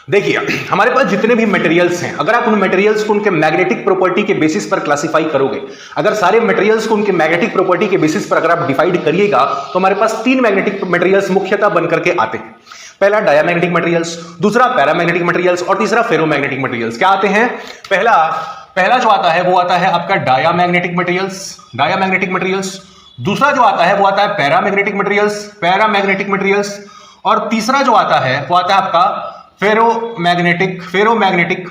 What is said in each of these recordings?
देखिए, हमारे पास जितने भी मटेरियल्स हैं, अगर आप उन मटेरियल्स को उनके मैग्नेटिक प्रॉपर्टी के बेसिस पर क्लासिफाई करोगे, अगर सारे मटेरियल्स को उनके मैग्नेटिक प्रॉपर्टी के बेसिस पर अगर आप डिवाइड करिएगा, तो हमारे पास तीन मैग्नेटिक मटेरियल्स मुख्यतः बनकर के आते हैं। पहला डायमैग्नेटिक मटेरियल्स, दूसरा पैरामैग्नेटिक मटेरियल्स और तीसरा फेरोमैग्नेटिक मटेरियल्स। क्या आते हैं? पहला जो आता है वो आता है आपका डायमैग्नेटिक मटेरियल्स। दूसरा जो आता है वो आता है पैरामैग्नेटिक मटेरियल्स। और तीसरा जो आता है वो आता है आपका फेरोमैग्नेटिक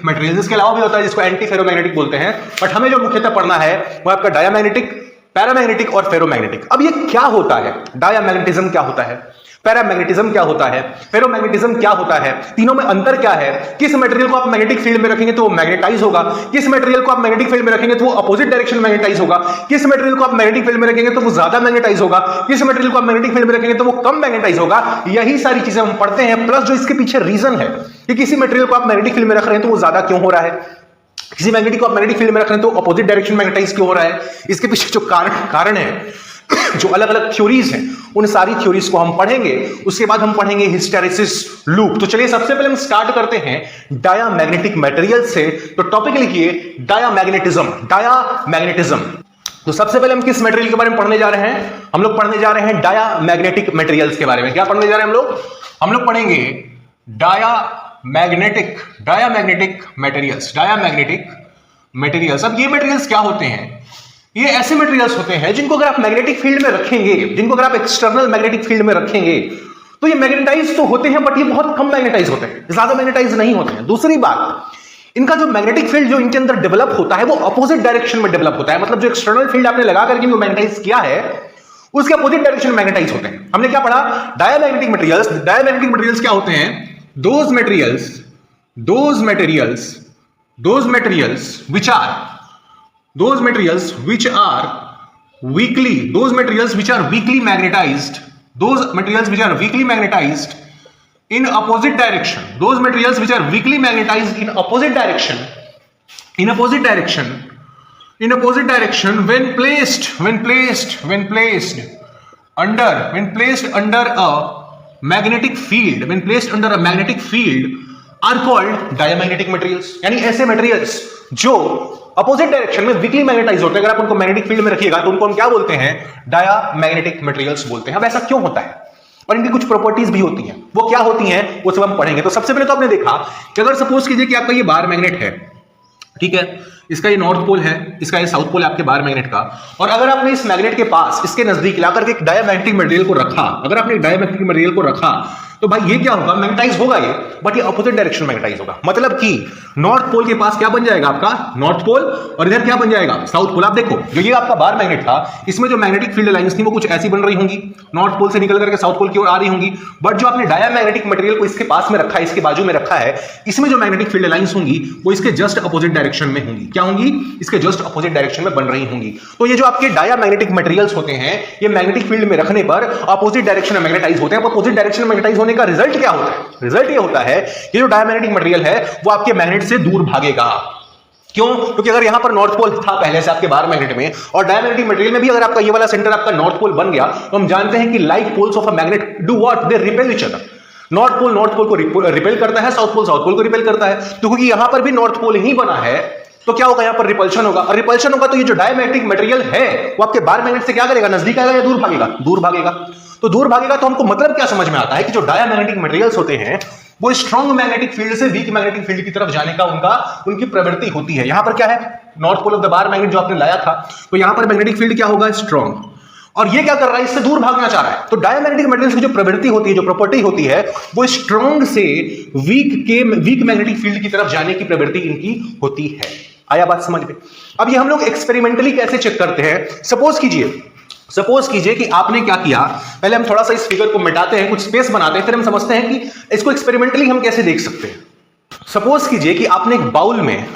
मटेरियल्स। इसके अलावा भी होता है जिसको एंटी फेरोमैग्नेटिक बोलते हैं, बट हमें जो मुख्यतः पढ़ना है वो आपका डायमैग्नेटिक, पैरामैग्नेटिक और फेरोमैग्नेटिक। अब ये क्या होता है? डायमैग्नेटिज्म क्या होता है, पैरामैग्नेटिज्म क्या होता है, फेरोमैग्नेटिज्म क्या होता है, तीनों में अंतर क्या है? किस मटेरियल को आप मैग्नेटिक फील्ड में रखेंगे तो वो मैग्नेटाइज होगा, किस मटेरियल को आप मैग्नेटिक फील्ड में रखेंगे तो वो अपोजिट डायरेक्शन में मैग्नेटाइज होगा, किस मटेरियल को आप मैग्नेटिक फील्ड में रखेंगे तो वो ज्यादा मैग्नेटाइज होगा, किस मटेरियल को आप मैग्नेटिक फील्ड में रखेंगे तो वो कम मैग्नेटाइज होगा। यही सारी चीजें हम पढ़ते हैं, प्लस जो इसके पीछे रीजन है कि किसी मटेरियल को आप मैग्नेटिक फील्ड में रख रहे हैं तो वो ज्यादा क्यों हो रहा है, किसी मैग्नेटिक को आप मैग्नेटिक फील्ड में रख रहे हैं तो अपोजिट डायरेक्शन मैग्नेटाइज क्यों हो रहा है। इसके पीछे जो कारण है, जो अलग अलग थ्योरीज हैं, उन सारी थ्योरीज को हम पढ़ेंगे। उसके बाद हम पढ़ेंगे हिस्टैरिसीस लूप। तो चलिए सबसे पहले हम स्टार्ट करते हैं डायमैग्नेटिक मटेरियल से। तो टॉपिक लिखिए डायमैग्नेटिज्म। तो सबसे पहले हम किस मटेरियल के बारे में पढ़ने जा रहे हैं? हम लोग पढ़ने जा रहे हैं डायमैग्नेटिक मटेरियल्स के बारे में। क्या पढ़ने जा रहे हैं हम लोग पढ़ेंगे डायमैग्नेटिक मटेरियल्स। अब ये मटेरियल्स क्या होते हैं? ये ऐसे मटेरियल्स होते हैं जिनको अगर आप मैग्नेटिक फील्ड में रखेंगे, जिनको अगर आप एक्सटर्नल मैग्नेटिक फील्ड में रखेंगे तो ये मैग्नेटाइज तो होते हैं, बट ये बहुत कम मैग्नेटाइज होते हैं, ज्यादा मैग्नेटाइज नहीं होते हैं। दूसरी बात, इनका जो मैग्नेटिक फील्ड जो इनके अंदर डेवलप होता है वो अपोजिट डायरेक्शन में डेवलप होता है। मतलब जो एक्सटर्नल फील्ड आपने लगा करके मैग्नेटाइज किया है उसके अपोजिट डायरेक्शन में मैग्नेटाइज होते हैं। हमने क्या पढ़ा? डायमैग्नेटिक मटेरियल्स क्या होते हैं? Those materials which are weakly magnetized in opposite direction. Those materials which are weakly magnetized in opposite direction when placed under a magnetic field are called diamagnetic materials। यानी ऐसे materials जो opposite direction में weakly magnetise होते हैं, अगर आप उनको magnetic field में रखिएगा तो उनको हम क्या बोलते हैं? डायमैग्नेटिक मटेरियल्स बोलते हैं। अब ऐसा क्यों होता है और इनकी कुछ प्रॉपर्टीज भी होती हैं, वो क्या होती हैं वो सब हम पढ़ेंगे। तो सबसे पहले तो आपने देखा कि अगर सपोज कीजिए कि आपका ये बार मैग्नेट है, ठीक है, इसका ये नॉर्थ पोल है, इसका ये साउथ पोल है आपके बार मैग्नेट का, और अगर आपने इस मैग्नेट के पास इसके नजदीक लाकर के एक डायमैग्नेटिक मटेरियल को रखा, अगर आपने एक डायमैग्नेटिक मटेरियल को रखा तो भाई ये क्या होगा? मैग्नेटाइज होगा ये, बट ये अपोजिट डायरेक्शन मैग्नेटाइज होगा। मतलब कि नॉर्थ पोल के पास क्या बन जाएगा? आपका नॉर्थ पोल, और इधर क्या बन जाएगा? South pole. आप देखो, जो ये आपका बार मैग्नेट था, इसमें जो मैग्नेटिक फील्ड लाइंस थी वो कुछ ऐसी बन रही होंगी, नॉर्थ पोल से निकल करके साउथ पोल की ओर आ रही होंगी। बट जो आपने डायमैग्नेटिक मटेरियल को इसके पास में रखा है, इसके बाजू में रखा है, इसमें जो मैग्नेटिक फील्ड लाइंस होंगी वो इसके जस्ट अपोजिट डायरेक्शन में होंगी। क्या होंगी? इसके जस्ट अपोजिट डायरेक्शन में बन रही होंगी। तो ये जो आपके डायमैग्नेटिक मटेरियल्स होते हैं, ये मैग्नेटिक फील्ड में रखने पर अपोजिट डायरेक्शन में मैग्नेटाइज होते हैं। अपोजिट डायरेक्शन में मैग्नेटाइज होने का रिजल्ट क्या होता है? रिजल्ट ये होता है कि जो डायमैग्नेटिक मटेरियल है वो आपके मैग्नेट से दूर भागेगा। क्यों? क्योंकि अगर यहां पर नॉर्थ पोल था पहले से आपके बार मैग्नेट में, और डायमैग्नेटिक मटेरियल में भी अगर आपका ये वाला सेंटर आपका नॉर्थ पोल बन गया, तो हम जानते हैं कि like poles of a magnet do what? They repel each other. North pole को रिपेल करता है, साउथ पोल को रिपेल करता है। तो क्योंकि यहां पर भी नॉर्थ पोल ही बना है तो क्या होगा? यहां पर रिपल्शन होगा, और रिपल्शन होगा तो ये जो डायमैग्नेटिक मटेरियल है वो आपके बार मैग्नेट से क्या करेगा? नजदीक आएगा या दूर भागेगा? दूर भागेगा। तो दूर भागेगा तो हमको मतलब क्या समझ में आता है कि जो डायमैग्नेटिक मटेरियल्स होते हैं वो स्ट्रॉन्ग मैग्नेटिक फील्ड से वीक मैग्नेटिक फील्ड की तरफ जाने का उनकी प्रवृत्ति होती है। यहां पर क्या है? North pole of the bar magnet जो आपने लाया था, तो यहां पर मैग्नेटिक फील्ड क्या होगा? स्ट्रॉन्ग। और ये क्या कर रहा है? इससे दूर भागना चाह रहा है। तो डायमैग्नेटिक मटेरियल्स की जो प्रवृत्ति होती है, जो प्रॉपर्टी होती है, वो स्ट्रॉन्ग से वीक मैग्नेटिक फील्ड की तरफ जाने की प्रवृत्ति इनकी होती है। आया बात समझ में? अब ये हम लोग एक्सपेरिमेंटली कैसे चेक करते हैं? सपोज कीजिए कि आपने क्या किया, पहले हम थोड़ा सा इस फिगर को मिटाते हैं, कुछ स्पेस बनाते हैं, फिर हम समझते हैं कि इसको एक्सपेरिमेंटली हम कैसे देख सकते हैं। सपोज कीजिए कि आपने एक बाउल में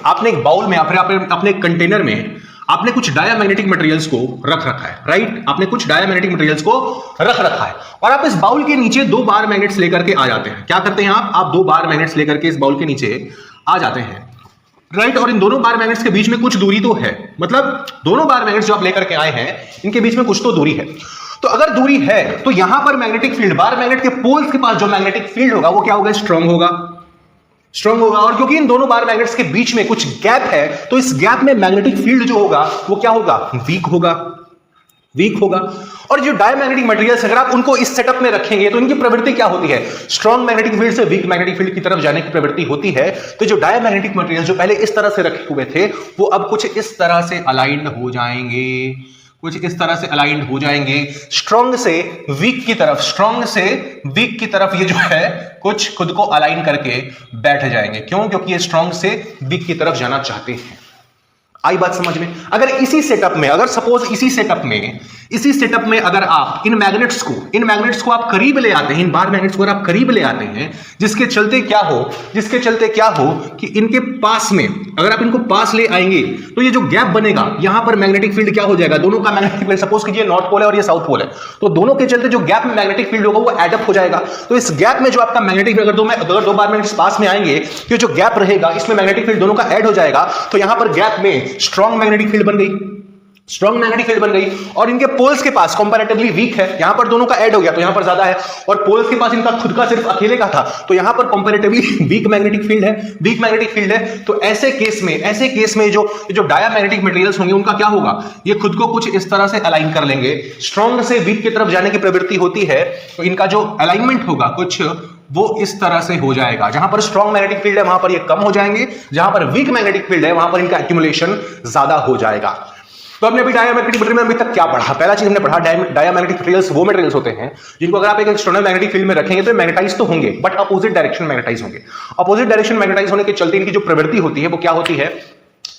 या फिर अपने कंटेनर में आपने कुछ डायमैग्नेटिक मटेरियल्स को रख रखा है, राइट? आपने कुछ डायमैग्नेटिक मटेरियल्स को रख रखा है, और आप इस बाउल के नीचे दो बार मैग्नेट्स लेकर के आ जाते हैं। क्या करते हैं आप दो बार मैग्नेट्स लेकर के इस बाउल के नीचे आ जाते हैं, राइट? और इन दोनों बार मैग्नेट्स के बीच में कुछ दूरी तो है, मतलब दोनों बार मैग्नेट्स जो आप लेकर के आए हैं इनके बीच में कुछ तो दूरी है। तो अगर दूरी है तो यहां पर मैग्नेटिक फील्ड, बार मैग्नेट के पोल्स के पास जो मैग्नेटिक फील्ड होगा वो क्या होगा? स्ट्रांग होगा। स्ट्रांग होगा। और क्योंकि इन दोनों बार मैग्नेट्स के बीच में कुछ गैप है, तो इस गैप में मैग्नेटिक फील्ड जो होगा वो क्या होगा, वीक होगा, वीक होगा। और जो डायमैग्नेटिक मटेरियल्स अगर आप उनको इस सेटअप में रखेंगे तो इनकी प्रवृत्ति क्या होती है, स्ट्रॉन्ग मैग्नेटिक फील्ड से वीक मैग्नेटिक फील्ड की तरफ जाने की प्रवृत्ति होती है। तो जो डायमैग्नेटिक मटेरियल जो पहले इस तरह से रखे हुए थे वो अब कुछ इस तरह से अलाइंड हो जाएंगे, कुछ इस तरह से अलाइंड हो जाएंगे स्ट्रॉन्ग से वीक की तरफ, स्ट्रॉन्ग से वीक की तरफ ये जो है कुछ खुद को अलाइन करके बैठ जाएंगे। क्यों? क्योंकि ये स्ट्रॉन्ग से वीक की तरफ जाना चाहते हैं। आई बात समझ में? अगर इसी सेटअप में, अगर सपोज इसी सेटअप में अगर आप इन मैग्नेट्स को आप करीब ले आते हैं, इन बार मैग्नेट्स को अगर आप करीब ले आते हैं, जिसके चलते क्या हो कि इनके पास में अगर आप इनको पास ले आएंगे तो ये जो गैप बनेगा यहां पर मैग्नेटिक फील्ड क्या हो जाएगा, दोनों का मैग्नेटिक फील्ड, सपोज कीजिए नॉर्थ पोल है और ये साउथ पोल है, तो दोनों के चलते जो गैप में मैग्नेटिक फील्ड होगा वो एड अप हो जाएगा। तो इस गैप में जो आपका मैग्नेटिक फील्ड, अगर दो बार मैग्नेट्स पास में आएंगे तो जो गैप रहेगा इसमें मैग्नेटिक फील्ड दोनों का ऐड हो जाएगा। तो यहां पर गैप में स्ट्रॉन्ग मैग्नेटिक फील्ड बन गई, स्ट्रॉन्ग मैग्नेटिक फील्ड बन गई। और इनके पोल्स के पास कंपैरेटिवली वीक है, यहां पर दोनों का ऐड हो गया तो यहां पर ज्यादा है, और पोल्स के पास इनका खुद का सिर्फ अकेले का था तो यहां पर कंपैरेटिवली वीक मैग्नेटिक फील्ड है, वीक मैग्नेटिक फील्ड है। तो ऐसे केस में जो डायमैग्नेटिक मटेरियल्स होंगे उनका क्या होगा, ये खुद को कुछ इस तरह से अलाइन कर लेंगे, स्ट्रॉन्ग से वीक की तरफ जाने की प्रवृत्ति होती है। तो इनका जो अलाइनमेंट होगा कुछ वो इस तरह से हो जाएगा, जहां पर स्ट्रॉन्ग मैग्नेटिक फील्ड है वहां पर ये कम हो जाएंगे, जहां पर वीक मैग्नेटिक फील्ड है वहां पर इनका एक्यूमुलेशन ज्यादा हो जाएगा। तो हमने अभी डायमैग्नेटिक मटेरियल में अभी तक क्या पढ़ा? पहला चीज हमने पढ़ा डायमैग्नेटिक मटेरियल्स वो मटेरियल्स होते हैं जिनको अगर आप एक एक्सटर्नल मैग्नेटिक फील्ड में रखेंगे तो मैग्नेटाइज तो होंगे बट अपोजिट डायरेक्शन मैग्नेटाइज होंगे। अपोजिट डायरेक्शन मैग्नेटाइज होने के चलते इनकी जो प्रवृत्ति होती है वो क्या होती है,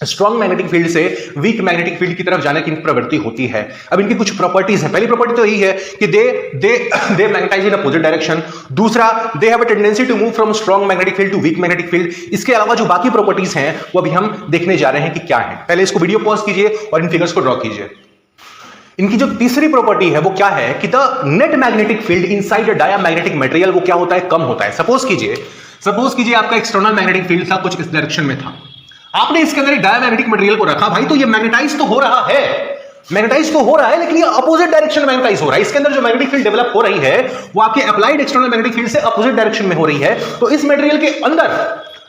स्ट्रॉन्ग मैग्नेटिक फील्ड से वीक मैग्नेटिक फील्ड की तरफ जाने की प्रवृत्ति होती है। अब इनकी कुछ प्रॉपर्टीज हैं। पहली प्रॉपर्टी तो यही है कि they magnetise in opposite direction. दूसरा, they have a tendency to move from strong magnetic field to weak magnetic field. इसके अलावा जो बाकी प्रॉपर्टीज हैं वो अभी हम देखने जा रहे हैं कि क्या है। पहले इसको वीडियो पॉज कीजिए और इन फिगर्स को ड्रॉ कीजिए। इनकी जो तीसरी प्रॉपर्टी है वो क्या है कि the net magnetic field inside a diamagnetic material वो क्या होता है, कम होता है। सपोज कीजिए आपका एक्सटर्नल मैग्नेटिक फील्ड था, कुछ इस डायरेक्शन में था, आपने इसके अंदर एक डायमैग्नेटिक मटेरियल को रखा, भाई तो ये मैग्नेटाइज तो हो रहा है, लेकिन ये अपोजिट डायरेक्शन मैग्नेटाइज हो रहा है। इसके अंदर जो मैग्नेटिक फील्ड डेवलप हो रही है वो आपके अप्लाइड एक्सटर्नल मैग्नेटिक फील्ड से अपोजिट डायरेक्शन में हो रही है। तो इस मटेरियल के अंदर,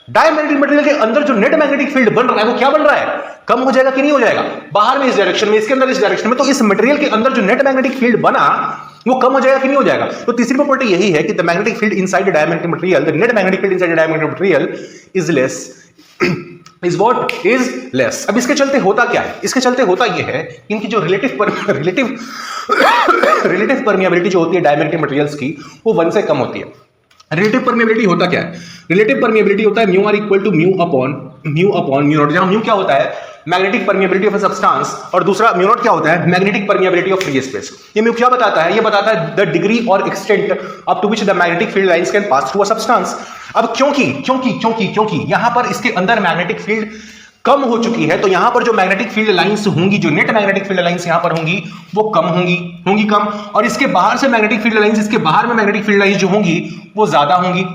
डायमैग्नेटिक मटेरियल के अंदर जो नेट मैग्नेटिक फील्ड बन रहा है वो क्या बन रहा है, कम हो जाएगा कि नहीं हो जाएगा, बाहर में इस डायरेक्शन में, इसके अंदर इस डायरेक्शन में। तो इस मटेरियल के अंदर जो नेट मैग्नेटिक फील्ड बना वो कम हो जाएगा कि नहीं हो जाएगा। तो तीसरी प्रॉपर्टी यही है कि the magnetic field inside the diamagnetic material, the net magnetic field inside the diamagnetic material is less, is what is less. अब इसके चलते होता क्या है, इसके चलते होता यह है इनकी जो रिलेटिव परमिएबिलिटी जो होती है डायमैग्नेटिक मटेरियल्स की वो 1 से कम होती है। रिलेटिव परमिएबिलिटी होता क्या है, रिलेटिव परमिएबिलिटी होता है mu r equal to mu upon mu naught, जहां म्यू क्या होता है magnetic permeability of a substance और दूसरा म्यू नॉट क्या होता है magnetic permeability of free space. ये म्यू क्या बताता है, ये बताता है द डिग्री और extent up to which the magnetic field lines can pass through a substance. अब क्योंकि यहां पर इसके अंदर मैग्नेटिक फील्ड कम हो चुकी है तो यहां पर जो मैग्नेटिक फील्ड लाइंस होंगी, जो नेट मैग्नेटिक फील्ड लाइंस यहां पर होंगी वो कम होंगी कम, और इसके बाहर से मैग्नेटिक फील्ड लाइंस, इसके बाहर में मैग्नेटिक फील्ड लाइंस जो होंगी वो ज्यादा होंगी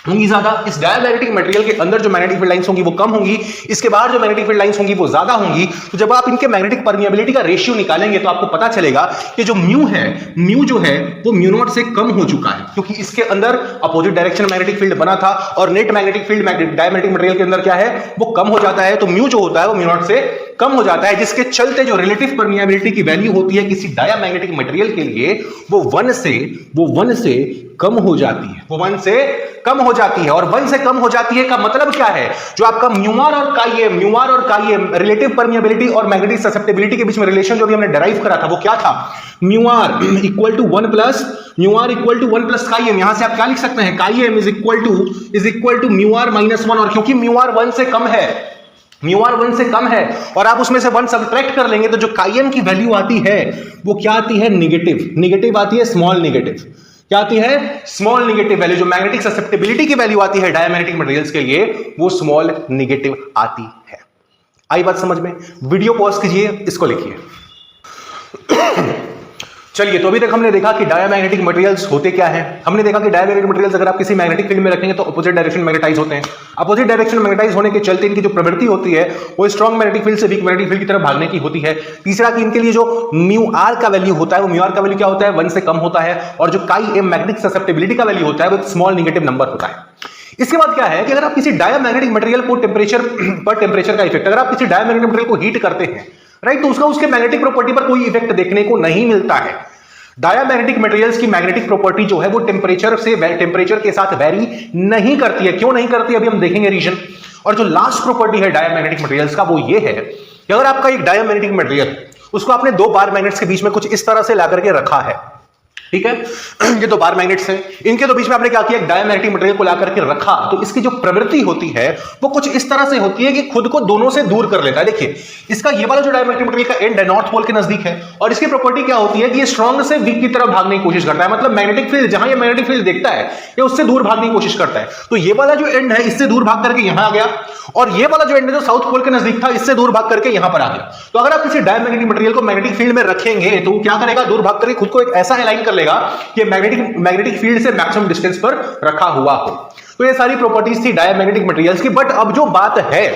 ज्यादा। इस डायमैग्नेटिक मटेरियल के अंदर जो मैग्नेटिक फील्ड लाइंस होंगी वो कम होंगी, इसके बाहर जो मैग्नेटिक फील्ड लाइंस होंगी वो ज्यादा होंगी। तो जब आप इनके मैग्नेटिक परमिएबिलिटी का रेशियो निकालेंगे तो आपको पता चलेगा कि जो म्यू जो है वो म्यू नॉट से कम हो चुका है, क्योंकि इसके अंदर अपोजिट डायरेक्शन मैग्नेटिक फील्ड बना था और net magnetic field diamagnetic material के अंदर क्या है वो कम हो जाता है। तो म्यू जो होता है वो म्यू नॉट से कम हो जाता है, जिसके चलते जो रिलेटिव परमिएबिलिटी की वैल्यू होती है किसी डायमैग्नेटिक मटेरियल के लिए वो 1 से कम हो जाती है, वो 1 से कम हो जाती है। और 1 से कम हो जाती है का मतलब क्या है, जो आपका म्यू आर और काई रिलेटिव परमिएबिलिटी और मैग्नेटिक ससेप्टिबिलिटी के बीच में रिलेशन जो भी हमने डिराइव करा था वो क्या था, mu r equal to 1 plus chi m. यहां से आप क्या लिख सकते हैं, chi m is equal to mu r minus 1। और क्योंकि म्यू आर 1 से कम है, म्यू आर 1 से कम है और आप उसमें से 1 सब्ट्रैक्ट कर लेंगे तो जो काई एम की वैल्यू आती है वो क्या आती है, नेगेटिव आती है, स्मॉल नेगेटिव। क्या आती है, स्मॉल नेगेटिव वैल्यू। जो मैग्नेटिक ससेप्टिबिलिटी की वैल्यू आती है डायमैग्नेटिक मटेरियल्स के लिए वो स्मॉल नेगेटिव आती है। आई बात समझ में? वीडियो पॉज कीजिए, इसको लिखिए। चलिए, तो अभी तक हमने देखा कि डायमैग्नेटिक मटेरियल्स होते क्या हैं। हमने देखा कि डायमैग्नेटिक मटेरियल्स अगर आप किसी मैग्नेटिक फील्ड में रखेंगे तो अपोजिट डायरेक्शन मैग्नेटाइज होते हैं। अपोजिट डायरेक्शन मैग्नेटाइज होने के चलते इनकी जो प्रवृत्ति होती है वो स्ट्रॉन्ग मैग्नेटिक फील्ड से वीक मैग्नेटिक फील्ड की तरफ भागने की होती है। तीसरा कि इनके लिए जो म्यू आर का वैल्यू होता है वो म्यू आर का वैल्यू क्या होता है, 1 से कम होता है। और जो काई एम मैग्नेटिक ससेप्टिबिलिटी का वैल्यू होता है वो एक स्मॉल नेगेटिव नंबर होता है। इसके बाद क्या है कि अगर आप किसी डायमैग्नेटिक मटेरियल को टेम्परेचर का इफेक्ट, अगर आप किसी डायमैग्नेटिक मटेरियल को हीट करते हैं, राइट, तो उसका उसके मैग्नेटिक प्रॉपर्टी पर कोई इफेक्ट देखने को नहीं मिलता है। डायमैग्नेटिक मटेरियल्स की मैग्नेटिक प्रॉपर्टी जो है वो टेम्परेचर के साथ वेरी नहीं करती है। क्यों नहीं करती, अभी हम देखेंगे रीजन। और जो लास्ट प्रॉपर्टी है डायमैग्नेटिक मटेरियल्स का वो ये है कि अगर आपका एक डायमैग्नेटिक मटेरियल, उसको आपने दो बार मैग्नेट्स के बीच में कुछ इस तरह से ला करके रखा है, ठीक है, ये दो बार मैग्नेट्स हैं, इनके तो बीच में आपने क्या किया, एक डायमैग्नेटिक मटेरियल को ला करके रखा, तो इसकी जो प्रवृत्ति होती है वो कुछ इस तरह से होती है कि खुद को दोनों से दूर कर लेता है। देखिए इसका ये वाला जो डायमैग्नेटिक मटेरियल का एंड है नॉर्थ पोल के नजदीक है, और इसकी प्रॉपर्टी क्या होती है कि ये स्ट्रॉन्ग से वीक की तरफ भागने की कोशिश करता है। मतलब मैग्नेटिक फील्ड, जहां ये मैग्नेटिक फील्ड देखता है ये उससे दूर भागने की कोशिश करता है। तो ये वाला जो एंड है इससे दूर भाग करके यहां आ गया, और ये वाला जो एंड है जो साउथ पोल के नजदीक था इससे दूर भाग करके यहां पर आ गया। तो अगर आप किसी डायमैग्नेटिक मटेरियल को मैग्नेटिक फील्ड में रखेंगे तो वो क्या करेगा, दूर भाग करके खुद को एक ऐसा अलाइन कर लेगा कि मैग्नेटिक फील्ड से मैक्सिमम डिस्टेंस पर रखा हुआ हो। तो ये सारी प्रॉपर्टीज थी डायमैग्नेटिक मटेरियल्स की। बट अब जो बात है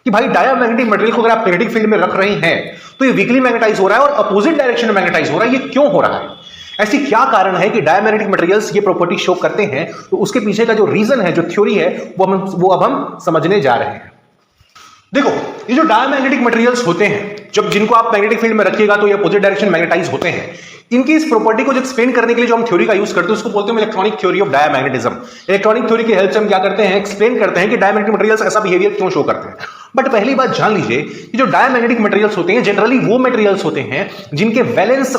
कि भाई डायमैग्नेटिक मटेरियल को अगर आप मैग्नेटिक फील्ड में रख रहे हैं तो ये वीकली मैग्नेटाइज हो रहा है और अपोजिट डायरेक्शन में मैग्नेटाइज हो रहा है। ये क्यों हो रहा है, ऐसी क्या कारण है कि डायमैग्नेटिक मटेरियल्स ये प्रॉपर्टी शो करते हैं? तो उसके पीछे का जो रीजन है, जो थ्योरी है, वो अब हम समझने जा रहे हैं। देखो ये जो डायमैग्नेटिक मटेरियल्स होते हैं, जब जिनको आप मैग्नेटिक फील्ड में रखिएगा तो ये अपोजिट डायरेक्शन मैग्नेटाइज होते हैं। इनकी इस प्रॉपर्टी को जो एक्सप्लेन करने के लिए जो हम थ्योरी का यूज करते हैं उसको बोलते हैं electronic theory of diamagnetism. Electronic theory की हेल्प से हम क्या करते हैं, एक्सप्लेन करते हैं कि डायमैग्नेटिक मटेरियल्स ऐसा बिहेवियर क्यों शो करते हैं। बट पहली बात जान लीजिए कि जो डायमैग्नेटिक मटेरियल्स होते हैं जनरली वो मटेरियल्स होते हैं जिनके वैलेंस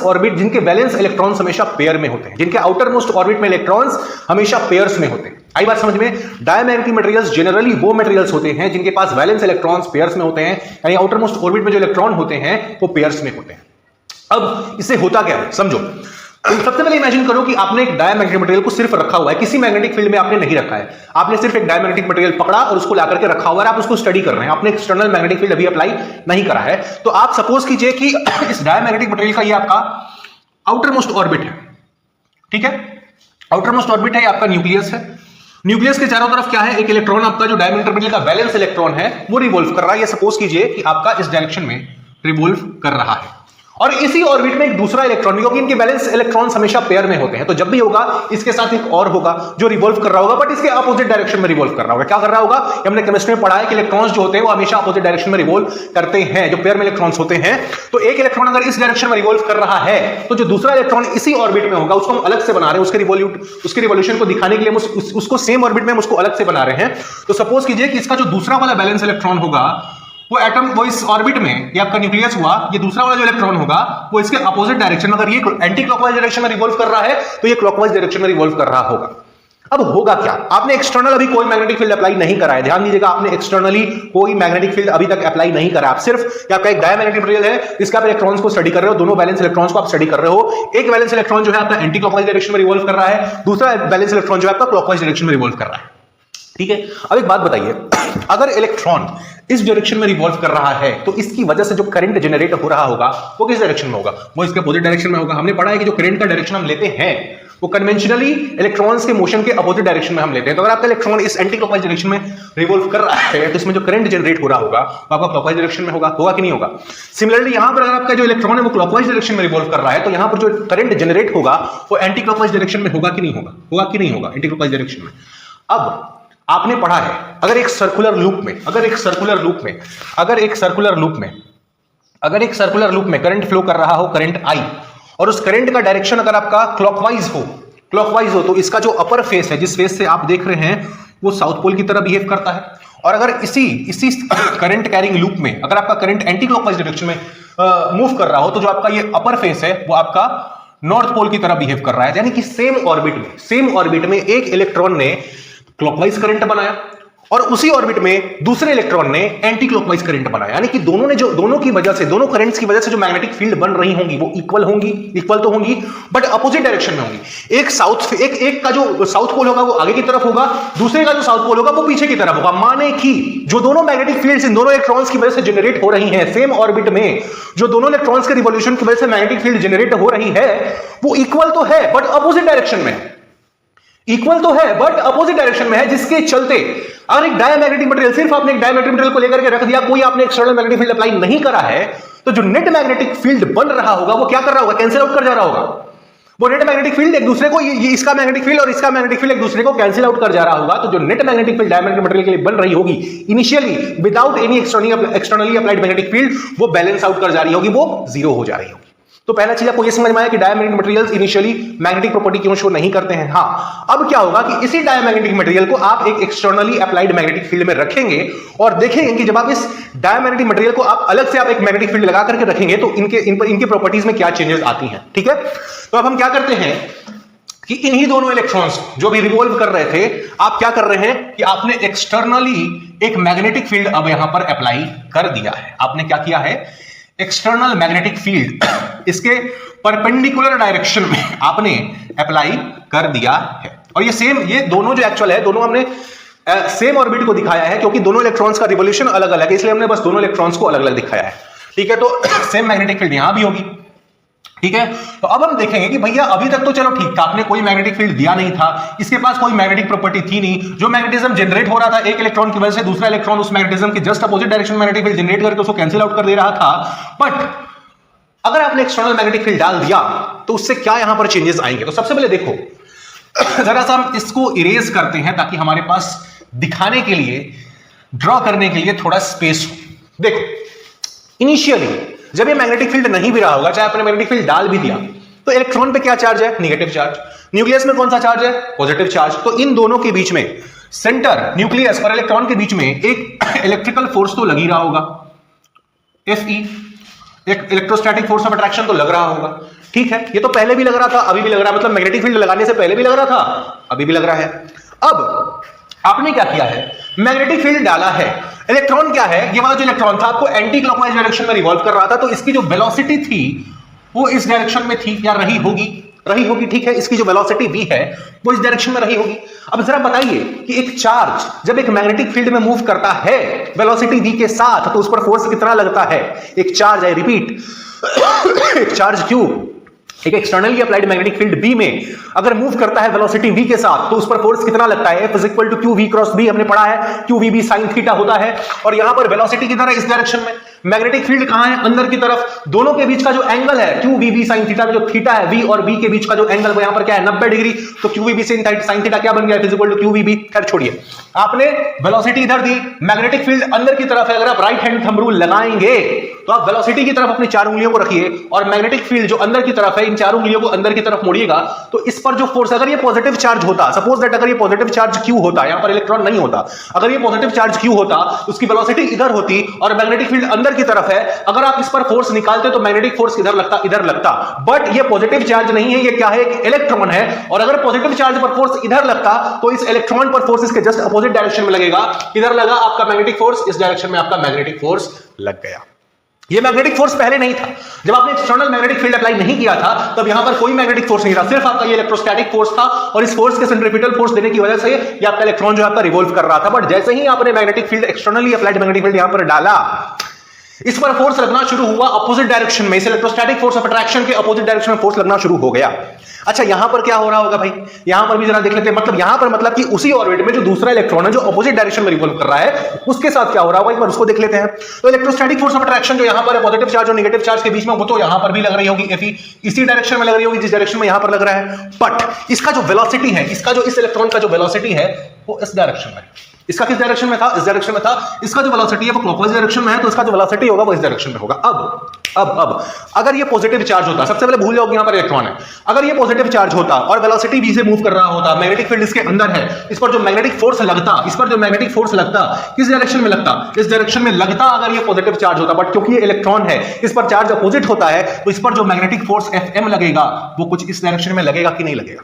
इलेक्ट्रॉन्स हमेशा पेयर में होते हैं, जिनके आउटर मोस्ट ऑर्बिट में इलेक्ट्रॉन्स हमेशा पेयर्स में होते हैं। आई बात समझ में? डायमैग्नेटिक मटेरियल्स जनरली वो मटेरियल्स होते हैं जिनके पास वैलेंस इलेक्ट्रॉन्स पेयर्स में होते हैं, यानी आउटर मोस्ट ऑर्बिट में जो इलेक्ट्रॉन होते हैं वो पेयर्स में होते हैं। अब इससे होता क्या है समझो। सबसे पहले इमेजिन करो कि आपने एक डायमैग्नेटिक मटेरियल को सिर्फ रखा हुआ है, किसी मैग्नेटिक फील्ड में आपने नहीं रखा है, आपने सिर्फ एक डायमैग्नेटिक मटेरियल पकड़ा और उसको ला करके रखा हुआ है, आप उसको स्टडी कर रहे हैं, आपने एक्सटर्नल मैग्नेटिक फील्ड अभी अप्लाई नहीं करा है। तो आप सपोज कीजिए कि इस डायमैग्नेटिक मटेरियल का ये आपका आउटर मोस्ट ऑर्बिट है, ठीक है, आउटर मोस्ट ऑर्बिट है, ये आपका न्यूक्लियस है। न्यूक्लियस के चारों तरफ क्या है, एक इलेक्ट्रॉन आपका जो डायमैग्नेटिक मटेरियल का वैलेंस इलेक्ट्रॉन है वो रिवॉल्व कर रहा है। ये सपोज कीजिए कि आपका इस डायरेक्शन में रिवॉल्व कर रहा है, और इसी ऑर्बिट में एक दूसरा इलेक्ट्रॉन, क्योंकि इनके वैलेंस इलेक्ट्रॉन्स हमेशा पेयर में होते हैं, तो जब भी होगा इसके साथ एक और होगा जो रिवॉल्व कर रहा होगा, बट इसके अपोजिट डायरेक्शन में रिवॉल्व कर रहा होगा। क्या कर रहा होगा, हमने केमिस्ट्री में पढ़ा है कि इलेक्ट्रॉन्स जो होते हैं वो हमेशा अपोजिट डायरेक्शन में रिवॉल्व करते हैं, जो पेयर में इलेक्ट्रॉन्स होते हैं। तो एक इलेक्ट्रॉन अगर इस डायरेक्शन में रिवॉल्व कर रहा है तो जो दूसरा इलेक्ट्रॉन इसी ऑर्बिट में होगा उसको हम अलग से बना रहे हैं, उसके रिवॉल्यूशन को दिखाने के लिए उसको सेम ऑर्बिट में हम उसको अलग से बना रहे हैं। तो सपोज कीजिए कि इसका जो दूसरा वाला बैलेंस इलेक्ट्रॉन होगा वो इस ऑर्बिट में, ये आपका न्यूक्लियस हुआ, ये दूसरा वाला जो इलेक्ट्रॉन होगा वो इसके अपोजिट डायरेक्शन में, अगर ये एंटी क्लॉकवाइज डायरेक्शन में रिवॉल्व कर रहा है तो ये क्लॉकवाइज डायरेक्शन में रिवॉल्व कर रहा होगा। अब होगा क्या, आपने एक्सटर्नल अभी कोई मैग्नेटिक फील्ड अप्लाई नहीं करा है, ध्यान दीजिएगा, आपने एक्सटर्नली कोई मैग्नेटिक फील्ड अभी तक अप्लाई नहीं करा। आप सिर्फ आपका एक डायमैग्नेटिक मटेरियल है, इसका आप इलेक्ट्रॉन्स को स्टडी कर रहे हो, दोनों वैलेंस इलेक्ट्रॉन्स को आप स्टडी कर रहे हो। एक वैलेंस इलेक्ट्रॉन जो है आपका एंटी क्लॉकवाइज डायरेक्शन में रिवॉल्व कर रहा है, दूसरा वैलेंस इलेक्ट्रॉन जो है आपका क्लॉकवाइज डायरेक्शन में रिवॉल्व कर रहा है, ठीक है। अब एक बात बताइए, अगर इलेक्ट्रॉन इस डायरेक्शन में रिवॉल्व कर रहा है तो इसकी वजह से जो करंट जनरेट हो रहा होगा वो किस डायरेक्शन में होगा, वो इसके अपोजिट डायरेक्शन में होगा। हमने पढ़ा है कि जो करंट का डायरेक्शन हम लेते हैं वो कन्वेंशनली इलेक्ट्रॉन्स के मोशन के अपोजिट डायरेक्शन में हम लेते हैं। तो अगर आपका इलेक्ट्रॉन इस एंटी क्लॉकवाइज डायरेक्शन में रिवॉल्व कर रहा है तो इसमें जो करंट जनरेट हो रहा होगा वो आपका क्लॉकवाइज डायरेक्शन में होगा कि नहीं होगा। सिमिलरली यहां पर अगर आपका जो इलेक्ट्रॉन है वो क्लॉकवाइज डायरेक्शन में रिवॉल्व कर रहा है तो यहां पर जो करंट जनरेट होगा वो एंटी क्लॉकवाइज डायरेक्शन में होगा कि नहीं होगा कि नहीं होगा, एंटी क्लॉकवाइज डायरेक्शन में। अब आपने पढ़ा है अगर एक सर्कुलर लूप में करंट फ्लो कर रहा हो, करंट आई, और उस करंट का डायरेक्शन अगर आपका क्लॉकवाइज हो तो इसका जो अपर फेस है, जिस फेस से आप देख रहे हैं, वो साउथ पोल की तरह बिहेव करता है। और अगर इसी करंट कैरिंग लूप में अगर आपका करंट एंटी क्लॉकवाइज डायरेक्शन में मूव कर रहा हो तो जो आपका ये अपर फेस है वो आपका नॉर्थ पोल की तरह बिहेव कर रहा है। यानी कि सेम ऑर्बिट में एक इलेक्ट्रॉन ने क्लॉकवाइज करंट बनाया और उसी ऑर्बिट में दूसरे इलेक्ट्रॉन ने एंटी क्लॉकवाइज करंट बनाया। यानी कि दोनों करंट्स की वजह से जो मैग्नेटिक फील्ड बन रही होंगी वो इक्वल तो होंगी बट अपोजिट डायरेक्शन में होंगी। एक का जो साउथ पोल होगा वो आगे की तरफ होगा, दूसरे का जो साउथ पोल होगा वो पीछे की तरफ होगा। माने कि जो दोनों मैग्नेटिक फील्ड्स इन दोनों इलेक्ट्रॉन्स की वजह से जनरेट हो रही हैं सेम ऑर्बिट में, जो दोनों इलेक्ट्रॉन्स के रिवॉल्यूशन की वजह से मैग्नेटिक फील्ड जनरेट हो रही है वो इक्वल तो है बट अपोजिट डायरेक्शन में है, जिसके चलते अगर एक डायमैग्नेटिक मटेरियल, सिर्फ आपने एक डायमैग्नेटिक मटेरियल को लेकर के रख दिया, कोई आपने एक्सटर्नल मैग्नेटिक फील्ड अप्लाई नहीं करा है, तो जो नेट मैग्नेटिक फील्ड बन रहा होगा वो क्या कर रहा होगा, कैंसिल आउट कर जा रहा होगा, वो नेट मैग्नेटिक फील्ड एक दूसरे को ये इसका मैग्नेटिक फील्ड और इसका मैग्नेटिक फील्ड एक दूसरे को कैंसिल आउट कर जा रहा होगा। तो जो net magnetic field diamagnetic material के लिए बन रही होगी initially without any externally applied magnetic field, वो बैलेंस आउट कर जा रही होगी, वो जीरो हो जा रही होगी। तो पहला चीज आपको ये समझ में आया कि diamagnetic materials initially magnetic property क्यों शो नहीं करते हैं। हाँ, अब क्या होगा कि इसी डायमैग्नेटिक मटेरियल को आप एक एक्सटर्नली अप्लाइड मैग्नेटिक फील्ड में रखेंगे और देखेंगे कि जब आप इस डायमैग्नेटिक मटेरियल को आप अलग से आप एक मैग्नेटिक फील्ड लगा करके रखेंगे तो इनके प्रॉपर्टीज में क्या चेंजेस आती हैं। ठीक है, तो अब हम क्या करते हैं कि इन्हीं दोनों इलेक्ट्रॉन्स जो भी रिवॉल्व कर रहे थे, आप क्या कर रहे हैं कि आपने एक्सटर्नली एक मैग्नेटिक फील्ड अब यहां पर अप्लाई कर दिया है। आपने क्या किया है, एक्सटर्नल मैग्नेटिक फील्ड इसके परपेंडिकुलर डायरेक्शन में आपने अप्लाई कर दिया है। और ये दोनों जो एक्चुअल है, दोनों हमने सेम ऑर्बिट को दिखाया है क्योंकि दोनों इलेक्ट्रॉन्स का रिवोल्यूशन अलग अलग है, इसलिए हमने बस दोनों इलेक्ट्रॉन्स को अलग अलग दिखाया है। ठीक है, तो सेम मैग्नेटिक फील्ड यहां भी होगी। ठीक है, तो अब हम देखेंगे कि भैया अभी तक तो चलो ठीक था, आपने कोई मैग्नेटिक फील्ड दिया नहीं था, इसके पास कोई मैग्नेटिक प्रॉपर्टी थी नहीं, जो मैग्नेटिज्म जनरेट हो रहा था एक इलेक्ट्रॉन की वजह से दूसरा इलेक्ट्रॉन उस मैग्नेटिज्म के जस्ट अपोजिट डायरेक्शन में मैग्नेटिक फील्ड जनरेट करके उसको कैंसिल आउट कर दे रहा था। बट अगर आपने एक्सटर्नल मैग्नेटिक फील्ड डाल दिया तो उससे क्या यहां पर चेंजेस आएंगे। तो सबसे पहले देखो, जरा सा हम इसको इरेज करते हैं ताकि हमारे पास दिखाने के लिए, ड्रॉ करने के लिए थोड़ा स्पेस हो। देखो, इनिशियली जब ये मैग्नेटिक फील्ड नहीं भी रहा होगा, चाहे आपने मैग्नेटिक फील्ड डाल भी दिया, तो इलेक्ट्रॉन पे क्या चार्ज है, नेगेटिव चार्ज। न्यूक्लियस में कौन सा चार्ज है, पॉजिटिव चार्ज। तो इन दोनों के बीच में, सेंटर न्यूक्लियस और इलेक्ट्रॉन के बीच में एक इलेक्ट्रिकल फोर्स तो लग ही रहा होगा, Fe, एक इलेक्ट्रोस्टैटिक फोर्स ऑफ अट्रैक्शन तो लग रहा होगा। ठीक है, ये तो पहले भी लग रहा था, अभी भी लग रहा है, मतलब मैग्नेटिक फील्ड लगाने से पहले भी लग रहा था, अभी भी लग रहा है। अब आपने क्या किया है, मैग्नेटिक फील्ड डाला है, इलेक्ट्रॉन क्या है, ये वाला जो इलेक्ट्रॉन था आपको एंटी क्लॉकवाइज डायरेक्शन में रिवॉल्व कर रहा था, तो इसकी जो वेलोसिटी थी वो इस डायरेक्शन में थी या रही होगी। ठीक है, इसकी जो वेलोसिटी v है वो इस डायरेक्शन में रही होगी। अब जरा बताइए कि एक चार्ज जब एक मैग्नेटिक फील्ड में मूव करता है वेलोसिटी v के साथ, तो उस पर फोर्स कितना लगता है। एक चार्ज, आई रिपीट, एक चार्ज q एक externally applied magnetic field B में अगर मूव करता है वेलोसिटी v के साथ, तो उस पर फोर्स कितना लगता है, F equal to QV cross B, हमने पढ़ा है, QVB साइन थीटा होता है। और यहां पर वेलोसिटी किधर है, इस डायरेक्शन में। मैग्नेटिक फील्ड कहां है, अंदर की तरफ। दोनों के बीच का जो एंगल है QVB साइन थीटा में जो थीटा है V और B के बीच का जो एंगल, वो यहां पर क्या है, 90 डिग्री। तो QVB साइन थीटा क्या बन गया, F इक्वल टू QVB। खैर छोड़िए, आपने वेलोसिटी इधर दी, मैग्नेटिक फील्ड अंदर की तरफ है। अगर आप राइट हैंड थंब रूल लगाएंगे तो आप वेलोसिटी की तरफ अपनी चार उंगलियों को रखिए और मैग्नेटिक फील्ड जो अंदर की तरफ है, इन चार उंगलियों को अंदर की तरफ मोड़िएगा, तो इस पर जो फोर्स, अगर ये पॉजिटिव चार्ज होता, सपोज दैट अगर ये पॉजिटिव चार्ज Q होता, यहां पर इलेक्ट्रॉन नहीं होता, अगर ये पॉजिटिव चार्ज Q होता, उसकी वेलोसिटी इधर होती और मैग्नेटिक फील्ड अंदर की तरफ है, अगर आप इस पर फोर्स निकालते तो मैग्नेटिक फोर्स किधर लगता, इधर लगता। बट ये पॉजिटिव चार्ज नहीं है, ये क्या है, एक इलेक्ट्रॉन है। और अगर पॉजिटिव चार्ज पर फोर्स इधर लगता तो इस इलेक्ट्रॉन पर फोर्स इसके जस्ट अपोजिट डायरेक्शन में लगेगा। इधर लगा आपका मैग्नेटिक फोर्स, इस डायरेक्शन में आपका मैग्नेटिक फोर्स लग गया। ये मैग्नेटिक फोर्स पहले नहीं था, जब आपने एक्सटर्नल मैग्नेटिक फील्ड अप्लाई नहीं किया था तब यहां पर कोई मैग्नेटिक फोर्स नहीं था, सिर्फ आपका ये इलेक्ट्रोस्टैटिक फोर्स था। और इस फोर्स के सेंट्रीपिटल फोर्स देने की वजह से ये आपका इलेक्ट्रॉन जो आपका रिवॉल्व कर रहा था। बट जैसे ही आपने magnetic field, externally applied magnetic field यहां पर डाला, इस पर फोर्स लगना शुरू हुआ अपोजिट डायरेक्शन में, इस इलेक्ट्रोस्टैटिक फोर्स ऑफ अट्रैक्शन के अपोजिट डायरेक्शन में फोर्स लगना शुरू हो गया। अच्छा, यहां पर क्या हो रहा होगा भाई, यहां पर भी जरा देख लेते हैं। मतलब यहां पर, मतलब कि उसी ऑर्बिट में जो दूसरा इलेक्ट्रॉन है जो अपोजिट डायरेक्शन में रिवॉल्व कर रहा है, उसके साथ क्या हो रहा होगा, एक बार उसको देख लेते हैं। तो इलेक्ट्रोस्टैटिक फोर्स ऑफ अट्रैक्शन जो यहां पर है, पॉजिटिव चार्ज और नेगेटिव चार्ज के बीच में, वो तो यहां पर भी लग रही होगी, Fe इसी डायरेक्शन में लग रही होगी जिस डायरेक्शन में यहां पर लग रहा है। बट इसका जो वेलोसिटी है, इसका जो इस इलेक्ट्रॉन का जो वेलोसिटी है वो इस डायरेक्शन में, इसका किस डायरेक्शन में था, इस डायरेक्शन में था। इसका जो वेलोसिटी है वो क्लॉकवाइज डायरेक्शन में है, तो इसका जो वेलोसिटी होगा वो इस डायरेक्शन में होगा। अब अगर ये पॉजिटिव चार्ज होता, सबसे पहले भूल जाओगे यहां पर इलेक्ट्रॉन है, अगर ये पॉजिटिव चार्ज होता और वेलोसिटी v से मूव कर रहा होता, मैग्नेटिक फील्ड इसके अंदर है, इस पर जो मैग्नेटिक फोर्स लगता, किस डायरेक्शन में लगता, इस डायरेक्शन में लगता अगर ये पॉजिटिव चार्ज होता। बट क्योंकि ये इलेक्ट्रॉन है, इस पर चार्ज अपोजिट होता है, तो इस पर जो मैग्नेटिक फोर्स Fm लगेगा वो कुछ इस डायरेक्शन में लगेगा कि नहीं लगेगा,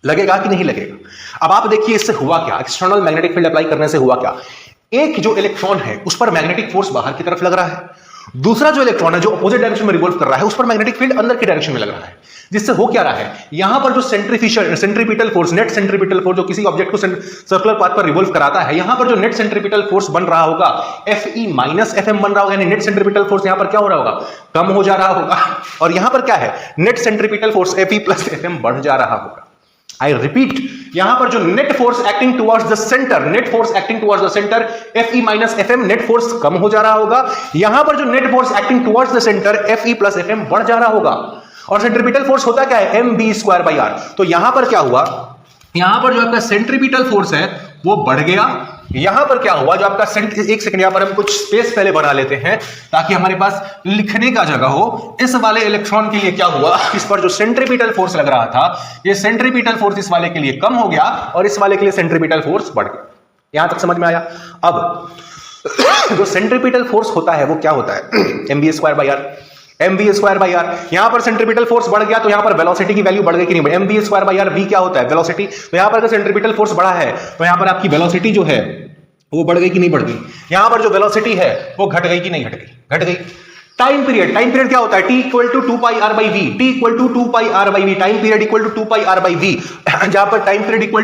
लगेगा कि नहीं लगेगा। अब आप देखिए इससे हुआ क्या, एक्सटर्नल मैग्नेटिक फील्ड अप्लाई करने से हुआ क्या। एक जो इलेक्ट्रॉन है उस पर मैग्नेटिक फोर्स बाहर की तरफ लग रहा है, दूसरा जो इलेक्ट्रॉन है जो अपोजिट डायरेक्शन में रिवॉल्व कर रहा है उस पर मैग्नेटिक फील्ड अंदर की डायरेक्शन में लग रहा है। जिससे हो क्या रहा है, यहां पर जो centripetal force, net centripetal force जो किसी ऑब्जेक्ट को सर्कुलर पाथ पर रिवॉल्व कराता है, यहां पर जो नेट सेंट्रीपिटल फोर्स बन रहा होगा Fe माइनस Fm बन रहा होगा, यानी नेट सेंट्रीपिटल फोर्स यहां पर क्या हो रहा होगा, कम हो जा रहा होगा। और यहां पर क्या है, net centripetal force Fe plus Fm बढ़ जा रहा होगा। आई रिपीट, यहां पर जो net force acting towards the centre, net force acting towards the centre Fe minus Fm, net force कम हो जा रहा होगा। यहां पर जो net force acting towards the centre Fe plus Fm बढ़ जा रहा होगा। और सेंट्रीपिटल फोर्स होता क्या है, mv²/r। तो यहां पर क्या हुआ, यहां पर जो आपका सेंट्रीपिटल फोर्स है वो बढ़ गया। यहां पर क्या हुआ, जो आपका एक सेकंड, यहां पर हम कुछ स्पेस पहले बना लेते हैं ताकि हमारे पास लिखने का जगह हो। इस वाले इलेक्ट्रॉन के लिए क्या हुआ, इस पर जो सेंट्रीपिटल फोर्स लग रहा था, ये सेंट्रीपिटल फोर्स इस वाले के लिए कम हो गया और इस वाले के लिए सेंट्रीपिटल फोर्स बढ़ गया। यहां तक समझ में आया। अब जो सेंट्रीपिटल फोर्स होता है वो क्या होता है, mv²/r। mv²/r, यहां पर सेंट्रीपिटल फोर्स बढ़ गया तो यहां पर वेलोसिटी की वैल्यू बढ़ गई कि नहीं, mv²/r। v क्या होता है, वेलोसिटी। तो यहां पर अगर सेंट्रीपिटल फोर्स बढ़ा है तो यहां पर आपकी वेलोसिटी जो है वो बढ़ गई कि नहीं बढ़ गई, यहां पर जो वेलोसिटी है वो घट गई कि नहीं घट गई, घट गई। टाइम पीरियड क्या होता है, t = 2πr/v, t = 2πr/v, time period = 2πr/v, जहां पर टाइम पीरियड =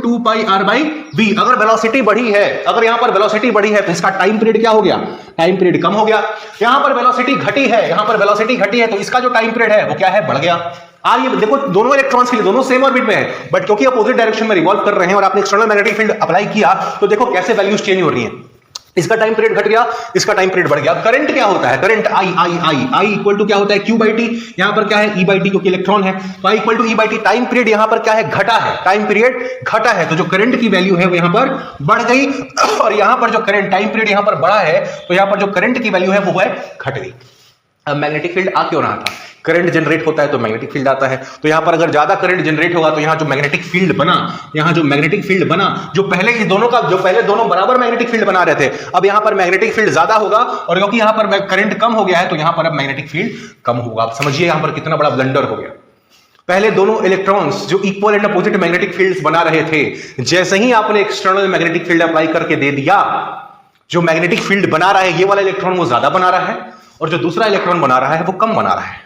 2πr/v। अगर वेलोसिटी बढ़ी है, अगर यहां पर वेलोसिटी बढ़ी है तो इसका टाइम पीरियड क्या हो गया, टाइम पीरियड कम हो गया। यहां पर वेलोसिटी घटी है, यहां पर वेलोसिटी घटी है तो इसका जो टाइम पीरियड है वो क्या है, बढ़ गया। ये देखो दोनों इलेक्ट्रॉन्स के लिए दोनों सेम ऑर्बिट में है, बट क्योंकि अपोजिट डायरेक्शन में रिवॉल्व कर रहे हैं और आपने एक्सटर्नल मैग्नेटिक फील्ड अप्लाई किया तो देखो कैसे वैल्यूज चेंज हो रही हैं। इसका टाइम पीरियड घट गया, इसका टाइम पीरियड बढ़ गया। करंट क्या होता है, करंट I इक्वल टू क्या होता है, Q/T। यहां पर क्या है, E/T, क्योंकि इलेक्ट्रॉन है तो I equal to E/T। Time period यहां पर क्या है, घटा है, टाइम पीरियड घटा है तो जो करंट की वैल्यू है वो यहां पर बढ़ गई और यहां पर जो करंट टाइम पीरियड यहां पर बढ़ा है तो यहां पर जो करंट की वैल्यू है वो है घट गई। अब मैग्नेटिक फील्ड आ क्यों रहा था, करंट जनरेट होता है तो मैग्नेटिक फील्ड आता है। तो यहां पर अगर ज्यादा करंट जनरेट होगा तो यहां जो मैग्नेटिक फील्ड बना, यहां जो मैग्नेटिक फील्ड बना, जो पहले इस दोनों का, जो पहले दोनों बराबर मैग्नेटिक फील्ड बना रहे थे, अब यहां पर मैग्नेटिक फील्ड ज्यादा होगा और क्योंकि यहां पर करंट कम हो गया है तो यहां पर अब मैग्नेटिक फील्ड कम होगा। आप समझिए यहां पर कितना बड़ा ब्लंडर हो गया। पहले दोनों इलेक्ट्रॉन्स जो equal and opposite magnetic fields बना रहे थे, जैसे ही आपने एक्सटर्नल मैग्नेटिक फील्ड अप्लाई करके दे दिया, जो मैग्नेटिक फील्ड बना रहा है ये वाला इलेक्ट्रॉन वो ज्यादा बना रहा है और जो दूसरा इलेक्ट्रॉन बना रहा है वो कम बना रहा है।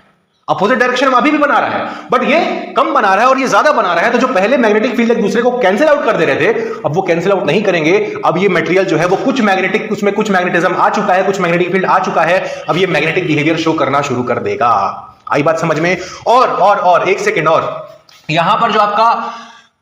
अपोजिट डायरेक्शन में अभी भी बना रहा है बट ये कम बना रहा है और ये ज्यादा बना रहा है। तो जो पहले मैग्नेटिक फील्ड एक दूसरे को कैंसिल आउट कर दे रहे थे अब वो कैंसिल आउट नहीं करेंगे। अब ये मटेरियल जो है वो कुछ मैग्नेटिक, उसमें कुछ मैग्नेटिज्म आ चुका है, कुछ मैग्नेटिक फील्ड आ चुका है, अब ये मैग्नेटिक बिहेवियर शो करना शुरू कर देगा। आई बात समझ में। और एक सेकेंड, और यहां पर जो आपका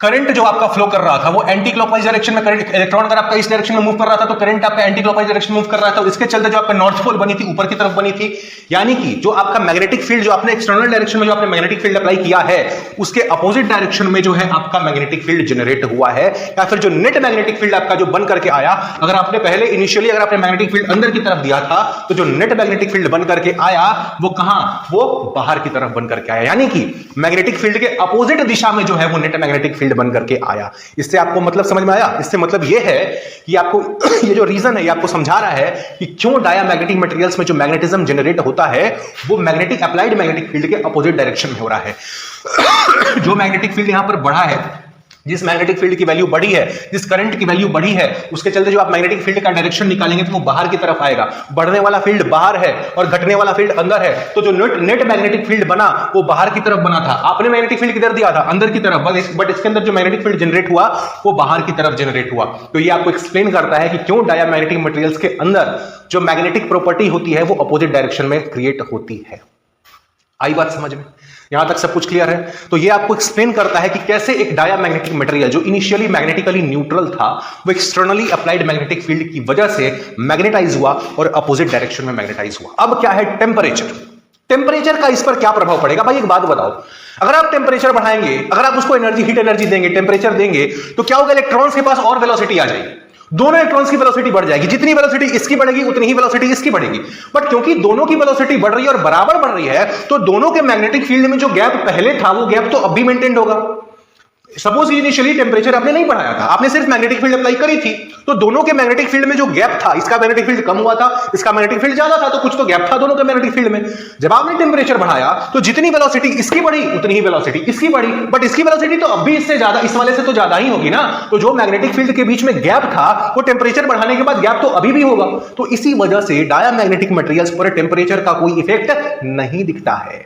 करंट जो आपका फ्लो कर रहा था वो एंटी क्लॉकवाइज डायरेक्शन में, करंट इलेक्ट्रॉन अगर आपका इस डायरेक्शन में मूव कर रहा था तो करंट आपका एंटी क्लॉकवाइज डायरेक्शन में मूव कर रहा था। तो इसके चलते जो आपका नॉर्थ पोल बनी थी ऊपर की तरफ बनी थी, यानी कि जो आपका मैग्नेटिक फील्ड जो आपने एक्सटर्नल डायरेक्शन में जो आपने मैग्नेटिक फील्ड अप्लाई किया है उसके अपोजिट डायरेक्शन में जो है आपका मैग्नेटिक फील्ड जनरेट हुआ है, या फिर जो नेट मैग्नेटिक फील्ड आपका जो बन करके आया, अगर आपने पहले इनिशियली अगर आपने मैग्नेटिक फील्ड अंदर की तरफ दिया था तो जो नेट मैग्नेटिक फील्ड बन करके आया वो कहां, वो बाहर की तरफ बन करके आया, यानी कि मैग्नेटिक फील्ड के अपोजिट दिशा में जो है वो नेट मैग्नेटिक फील्ड बन करके आया। इससे आपको मतलब समझ में आया। इससे मतलब यह है कि आपको ये जो रीजन है ये आपको समझा रहा है कि क्यों डायामैग्नेटिक मटेरियल्स में जो मैग्नेटिज्म जनरेट होता है वो मैग्नेटिक अप्लाइड मैग्नेटिक फील्ड के अपोजिट डायरेक्शन में हो रहा है। जो मैग्नेटिक फील्ड यहां पर बढ़ा है, जिस मैग्नेटिक फील्ड की वैल्यू बढ़ी है, जिस करंट की वैल्यू बढ़ी है, उसके चलते जो आप मैग्नेटिक फील्ड का डायरेक्शन निकालेंगे तो वो बाहर की तरफ आएगा। बढ़ने वाला फील्ड बाहर है और घटने वाला फील्ड अंदर है, तो जो नेट मैग्नेटिक फील्ड बना वो बाहर की तरफ बना था। आपने मैग्नेटिक फील्ड किधर दिया था, अंदर की तरफ, बट इसके अंदर जो मैग्नेटिक फील्ड जनरेट हुआ वो बाहर की तरफ जनरेट हुआ। तो ये आपको एक्सप्लेन करता है कि क्यों डायामैग्नेटिक मटेरियल्स के अंदर जो मैग्नेटिक प्रॉपर्टी होती है वो अपोजिट डायरेक्शन में क्रिएट होती है। आई बात समझ में, यहां तक सब कुछ क्लियर है। तो ये आपको एक्सप्लेन करता है कि कैसे एक डायामैग्नेटिक मटेरियल जो इनिशियली मैग्नेटिकली न्यूट्रल था वो एक्सटर्नली अप्लाइड मैग्नेटिक फील्ड की वजह से मैग्नेटाइज हुआ और अपोजिट डायरेक्शन में मैग्नेटाइज हुआ। अब क्या है टेम्परेचर का इस पर क्या प्रभाव पड़ेगा। भाई एक बात बताओ, अगर आप टेम्परेचर बढ़ाएंगे, अगर आप उसको एनर्जी, हीट एनर्जी देंगे, टेम्परेचर देंगे, तो क्या होगा, इलेक्ट्रॉन्स के पास और वेलोसिटी आ जाएगी, दोनों इलेक्ट्रॉन्स की वेलोसिटी बढ़ जाएगी। जितनी वेलोसिटी इसकी बढ़ेगी उतनी ही वेलोसिटी इसकी बढ़ेगी। बट क्योंकि दोनों की वेलोसिटी बढ़ रही है और बराबर बढ़ रही है तो दोनों के मैग्नेटिक फील्ड में जो गैप पहले था वो गैप तो अब भी मेंटेन होगा। सपोज इनिशियली टेम्परेचर आपने नहीं बढ़ाया था, आपने सिर्फ मैग्नेटिक फील्ड अप्लाई करी थी, तो दोनों के मैग्नेटिक फील्ड में जो गैप था, इसका मैग्नेटिक फील्ड कम हुआ था, इसका मैग्नेटिक फील्ड ज्यादा था, तो कुछ तो गैप था दोनों के मैग्नेटिक फील्ड में। जब आपने टेम्परेचर बढ़ाया तो जितनी वेलोसिटी इसकी बढ़ी उतनी ही वेलोसिटी इसकी बढ़ी, बट इसकी वेलोसिटी तो अब भी इससे ज्यादा, इस वाले से तो ज्यादा ही होगी ना। तो जो मैग्नेटिक फील्ड के बीच में गैप था वो टेम्परेचर बढ़ाने के बाद गैप तो अभी भी होगा। तो इसी वजह से डायामैग्नेटिक मटेरियल्स पर टेम्परेचर का कोई इफेक्ट नहीं दिखता है।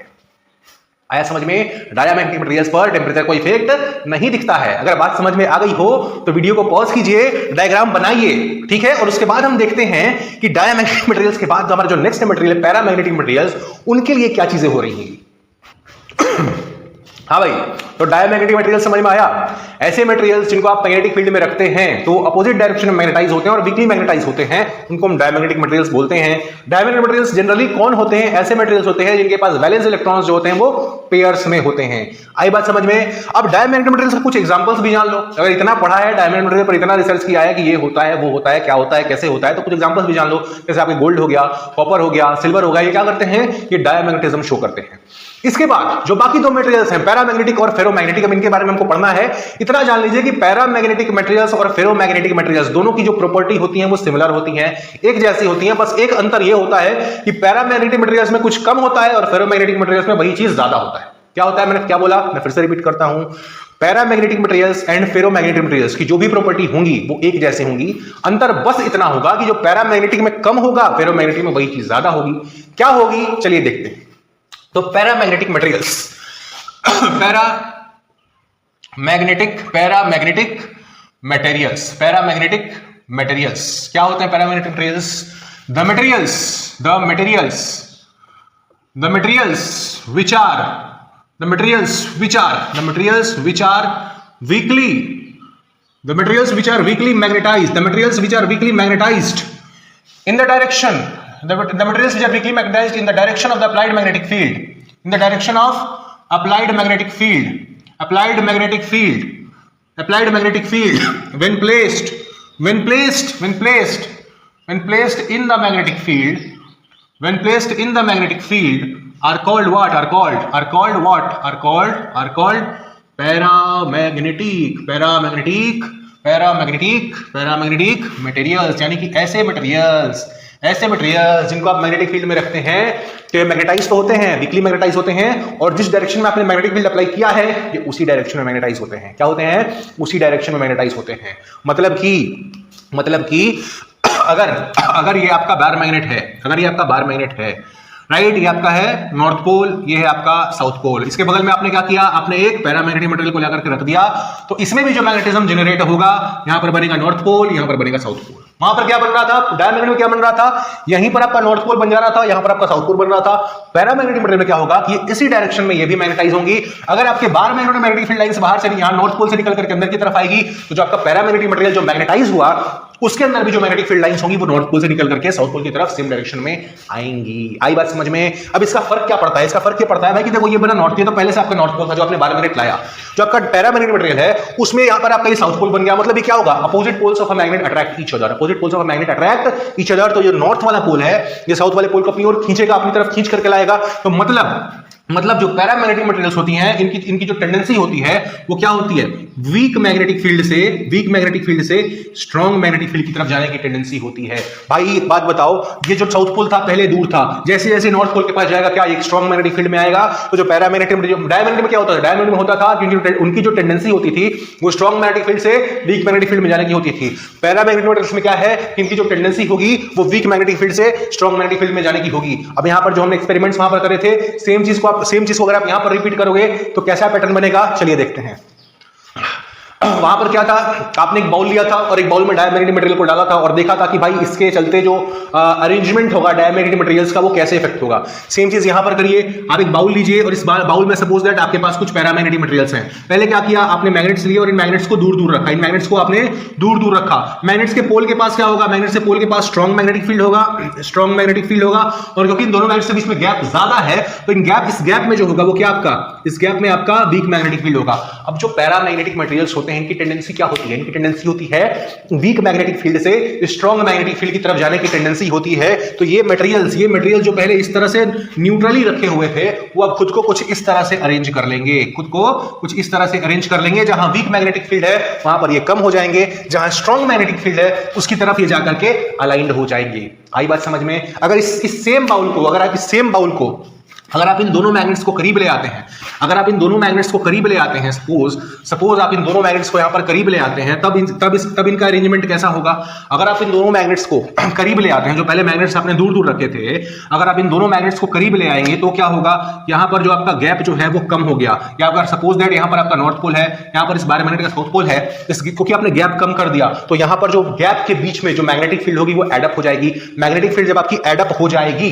आया समझ में, डायामैग्नेटिक मटेरियल्स पर टेम्परेचर कोई इफेक्ट नहीं दिखता है। अगर बात समझ में आ गई हो तो वीडियो को पॉज कीजिए, डायग्राम बनाइए, ठीक है, और उसके बाद हम देखते हैं कि डायामैग्नेटिक मटेरियल्स के बाद हमारा जो नेक्स्ट मटेरियल है पैरामैग्नेटिक मटेरियल्स, उनके लिए क्या चीजें हो रही हैं। हाँ भाई, तो डायमैग्नेटिक मटेरियल समझ में आया। ऐसे मटेरियल्स जिनको आप मैग्नेटिक फील्ड में रखते हैं तो अपोजिट डायरेक्शन में मैग्नेटाइज होते हैं और वीकली मैग्नेटाइज होते हैं, उनको हम डायमैग्नेटिक मटेरियल्स बोलते हैं। डायमैग्नेटिक मटेरियल्स जनरली कौन होते हैं? ऐसे मटेरियल्स होते हैं जिनके पास वैलेंस इलेक्ट्रॉन्स जो होते हैं वो पेयर्स में होते हैं। आई बात समझ में? अब डायमैग्नेटिक मटेरियल्स के कुछ एग्जांपल्स भी जान लो। अगर इतना पढ़ा है डायमैग्नेटिक मटेरियल पर, इतना रिसर्च किया है कि ये होता है, वो होता है, क्या होता है, कैसे होता है, तो कुछ एग्जांपल्स भी जान लो। जैसे आपके गोल्ड हो गया, कॉपर हो गया, सिल्वर हो गया, ये क्या करते हैं? ये डायमैग्नेटिज्म शो करते हैं। इसके बाद जो बाकी दो मटेरियल्स हैं, पैरामैग्नेटिक और फेरोमैग्नेटिक, अब इनके बारे में हमको पढ़ना है। इतना जान लीजिए कि पैरामैग्नेटिक मटेरियल्स और फेरोमैग्नेटिक मटेरियल्स दोनों की जो प्रॉपर्टी होती हैं वो सिमिलर होती हैं, एक जैसी होती हैं। बस एक अंतर ये होता है कि पैरामैग्नेटिक मटेरियल्स में कुछ कम होता है और फेरोमैग्नेटिक मटेरियल्स में वही चीज ज्यादा होता है। क्या होता है? मैंने क्या बोला, मैं फिर से रिपीट करता हूं। Paramagnetic materials and ferromagnetic materials की जो भी प्रॉपर्टी होंगी वो एक जैसी होंगी। अंतर बस इतना होगा कि जो पैरामैग्नेटिक में कम होगा, फेरोमैग्नेटिक में वही चीज ज्यादा होगी। क्या होगी? चलिए देखते हैं। तो पैरामैग्नेटिक मटेरियल्स, पैरामैग्नेटिक मटेरियल्स क्या होते हैं? Paramagnetic materials, the materials which are weakly magnetized in the direction, the materials which are weakly magnetized in the direction of the applied magnetic field, in the direction of applied magnetic field when placed in the magnetic field are called what? Are called paramagnetic materials. यानी कि ऐसे materials जिनको आप magnetic field में रखते हैं तो ये मैग्नेटाइज तो होते हैं, वीकली मैग्नेटाइज होते हैं, और जिस डायरेक्शन में आपने मैग्नेटिक फील्ड अप्लाई किया है ये उसी डायरेक्शन में मैग्नेटाइज होते हैं। क्या होते हैं? उसी डायरेक्शन में मैग्नेटाइज होते हैं। मतलब कि अगर ये आपका बार मैग्नेट है, राइट, ये आपका है नॉर्थ पोल, ये है आपका साउथ पोल। इसके बगल में आपने क्या किया? आपने एक पैरामैग्नेटिक मटेरियल को लेकर के रख दिया, तो इसमें भी जो मैग्नेटिज्म जनरेट होगा, यहां पर बनेगा नॉर्थ पोल, यहां पर बनेगा साउथ पोल। वहां पर क्या बन रहा था? डायमैग्नेटिक में क्या बन रहा था? यहीं पर आपका नॉर्थ पोल बन जा रहा था, यहां पर आपका साउथ पोल बन रहा था। पैरामैग्नेटिक मटेरियल में क्या होगा कि ये इसी डायरेक्शन में ये भी मैग्नेटाइज होंगी। अगर आपके बार मैग्नेटिक फील्ड लाइन से बाहर से यहां नॉर्थ पोल से निकल करके अंदर की तरफ आएगी, तो जो आपका पैरामैग्नेटिक मटेरियल जो मैग्नेटाइज हुआ उसके अंदर भी जो मैग्नेटिक फील्ड लाइंस होंगी वो नॉर्थ पोल से निकल करके साउथ पोल की तरफ सेम डायरेक्शन में आएंगी। आई बात समझ में? अब इसका फर्क क्या पड़ता है? इसका फर्क ये पड़ता है भाई कि देखो ये बना नॉर्थ, ये तो पहले से आपका नॉर्थ पोल था जो आपने बार मैग्नेट लाया। जो आपका पैरामैग्नेटिक मटेरियल है उसमें यहां पर आपका ये साउथ पोल बन गया। मतलब ये क्या होगा? Opposite poles of a magnet attract each other, each other. तो ये नॉर्थ वाला पोल है ये साउथ वाले पोल को अपनी ओर खींचेगा, अपनी तरफ खींच करके लाएगा। तो मतलब जो पैरामैग्नेटिक मटेरियल्स होती हैं इनकी जो टेंडेंसी होती है वो क्या होती है? वीक मैग्नेटिक फील्ड से स्ट्रॉन्ग मैग्नेटिक फील्ड की तरफ जाने की टेंडेंसी होती है। भाई एक बात बताओ, ये जो साउथ पोल था पहले दूर था, जैसे जैसे नॉर्थ पोल के पास जाएगा क्या एक स्ट्रॉन्ग मैग्नेटिक फील्ड में आएगा? तो जो पैरामैग्नेटिक डायमैग्नेटिक में क्या होता था? डायमैग्नेटिक में होता था क्योंकि उनकी जो टेंडेंसी होती थी वो स्ट्रॉन्ग मैग्नेटिक फील्ड से वीक मैग्नेटिक फील्ड में जाने की होती थी। पैरामैग्नेटिक मटेरियल्स में क्या है? इनकी जो टेंडेंसी होगी वो वीक मैग्नेटिक फील्ड से स्ट्रॉन्ग मैग्नेटिक फील्ड में जाने की होगी। अब यहां पर जो हमने एक्सपेरिमेंट्स वहां पर करे थे, सेम चीज को अगर आप यहां पर रिपीट करोगे तो कैसा पैटर्न बनेगा? चलिए देखते हैं। वहां पर क्या था? आपने एक बाउल लिया था और एक बाउल में डायमैग्नेटिक मटेरियल को डाला था और देखा था कि भाई इसके चलते जो अरेंजमेंट होगा डायमैग्नेटिक मटेरियल्स का वो कैसे इफेक्ट होगा। सेम चीज यहां पर करिए। आप एक बाउल लीजिए और इस बाउल में सपोज दैट आपके पास कुछ पैरामैग्नेटिक मटेरियल्स हैं। पहले क्या किया? आपने मैग्नेट्स लिए और इन मैग्नेट्स को दूर रखा। इन मैग्नेट्स को आपने दूर रखा। मैग्नेट्स के पोल के पास क्या होगा? मैग्नेट्स के पोल के पास स्ट्रॉन्ग मैग्नेटिक फील्ड होगा, और क्योंकि इन दोनों मैग्नेट्स के बीच में गैप ज्यादा है तो इस गैप में जो होगा वो क्या आपका? इस गैप में आपका वीक मैग्नेटिक फील्ड होगा। अब जो पैरामैग्नेटिक मटेरियल्स होते हैं इनकी टेंडेंसी क्या होती है? इनकी टेंडेंसी होती है वीक मैग्नेटिक फील्ड से स्ट्रॉन्ग मैग्नेटिक फील्ड की तरफ जाने की टेंडेंसी होती है। तो ये मटेरियल जो पहले इस तरह से न्यूट्रली रखे हुए थे वो अब खुद को कुछ इस तरह से अरेंज कर लेंगे। जहां वीक मैग्नेटिक फील्ड है वहां पर ये कम हो जाएंगे, जहां स्ट्रॉन्ग मैग्नेटिक फील्ड है उसकी तरफ ये जाकर के अलाइंड हो जाएंगे। आई बात समझ में? अगर इस सेम बाउल को अगर आप इन दोनों मैग्नेट्स को करीब ले आते हैं, सपोज आप इन दोनों मैग्नेट्स को यहां पर करीब ले आते हैं, तब इनका अरेंजमेंट कैसा होगा? अगर आप इन दोनों मैग्नेट्स को करीब ले आते हैं, जो पहले मैग्नेट्स आपने दूर रखे थे, अगर आप इन दोनों मैग्नेट्स को करीब ले आएंगे तो क्या होगा? यहां पर जो आपका गैप जो है वो कम हो गया। या अगर सपोज दैट यहां पर आपका नॉर्थ पोल है, यहां पर इस बार मैग्नेट का साउथ पोल है, क्योंकि आपने गैप कम कर दिया तो यहां पर जो गैप के बीच में जो मैग्नेटिक फील्ड होगी वो एडअप हो जाएगी। मैग्नेटिक फील्ड जब आपकी एडअप हो जाएगी,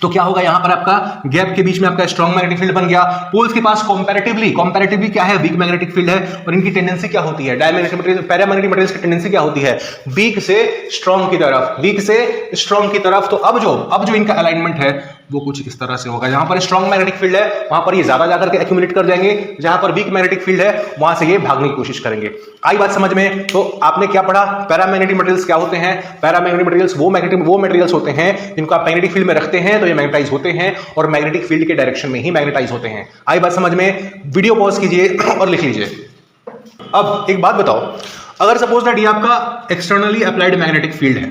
तो क्या होगा, यहां पर आपका गैप के बीच में आपका स्ट्रॉन्ग मैग्नेटिक फील्ड बन गया। पोल्स के पास कंपैरेटिवली क्या है, वीक मैग्नेटिक फील्ड है, और इनकी टेंडेंसी क्या होती है, डायमैग्नेटिक मटेरियल पैरामैग्नेटिक मटेरियल्स की टेंडेंसी क्या होती है, वीक से स्ट्रॉन्ग की तरफ, वीक से स्ट्रॉन्ग की तरफ। तो अब जो इनका अलाइनमेंट है वो कुछ इस तरह से होगा। जहां पर स्ट्रॉन्ग मैग्नेटिक फील्ड है वहां पर ये ज्यादा जाकर के एक्यूमुलेट कर जाएंगे, जहां पर वीक मैग्नेटिक फील्ड है वहां से ये भागने की कोशिश करेंगे। आई बात समझ में? तो आपने क्या पढ़ा, पैरामैग्नेटिक मटेरियल्स क्या होते हैं, पैरामैग्नेटिक मटेरियल्स वो मटेरियल्स होते हैं जिनको आप मैग्नेटिक फील्ड में रखते हैं तो ये मैग्नेटाइज होते हैं और मैग्नेटिक फील्ड के डायरेक्शन में ही मैग्नेटाइज होते हैं। आई बात समझ में? वीडियो पॉज कीजिए और लिख लीजिए। अब एक बात बताओ, अगर सपोज दैट ये आपका एक्सटर्नली अप्लाइड मैग्नेटिक फील्ड है,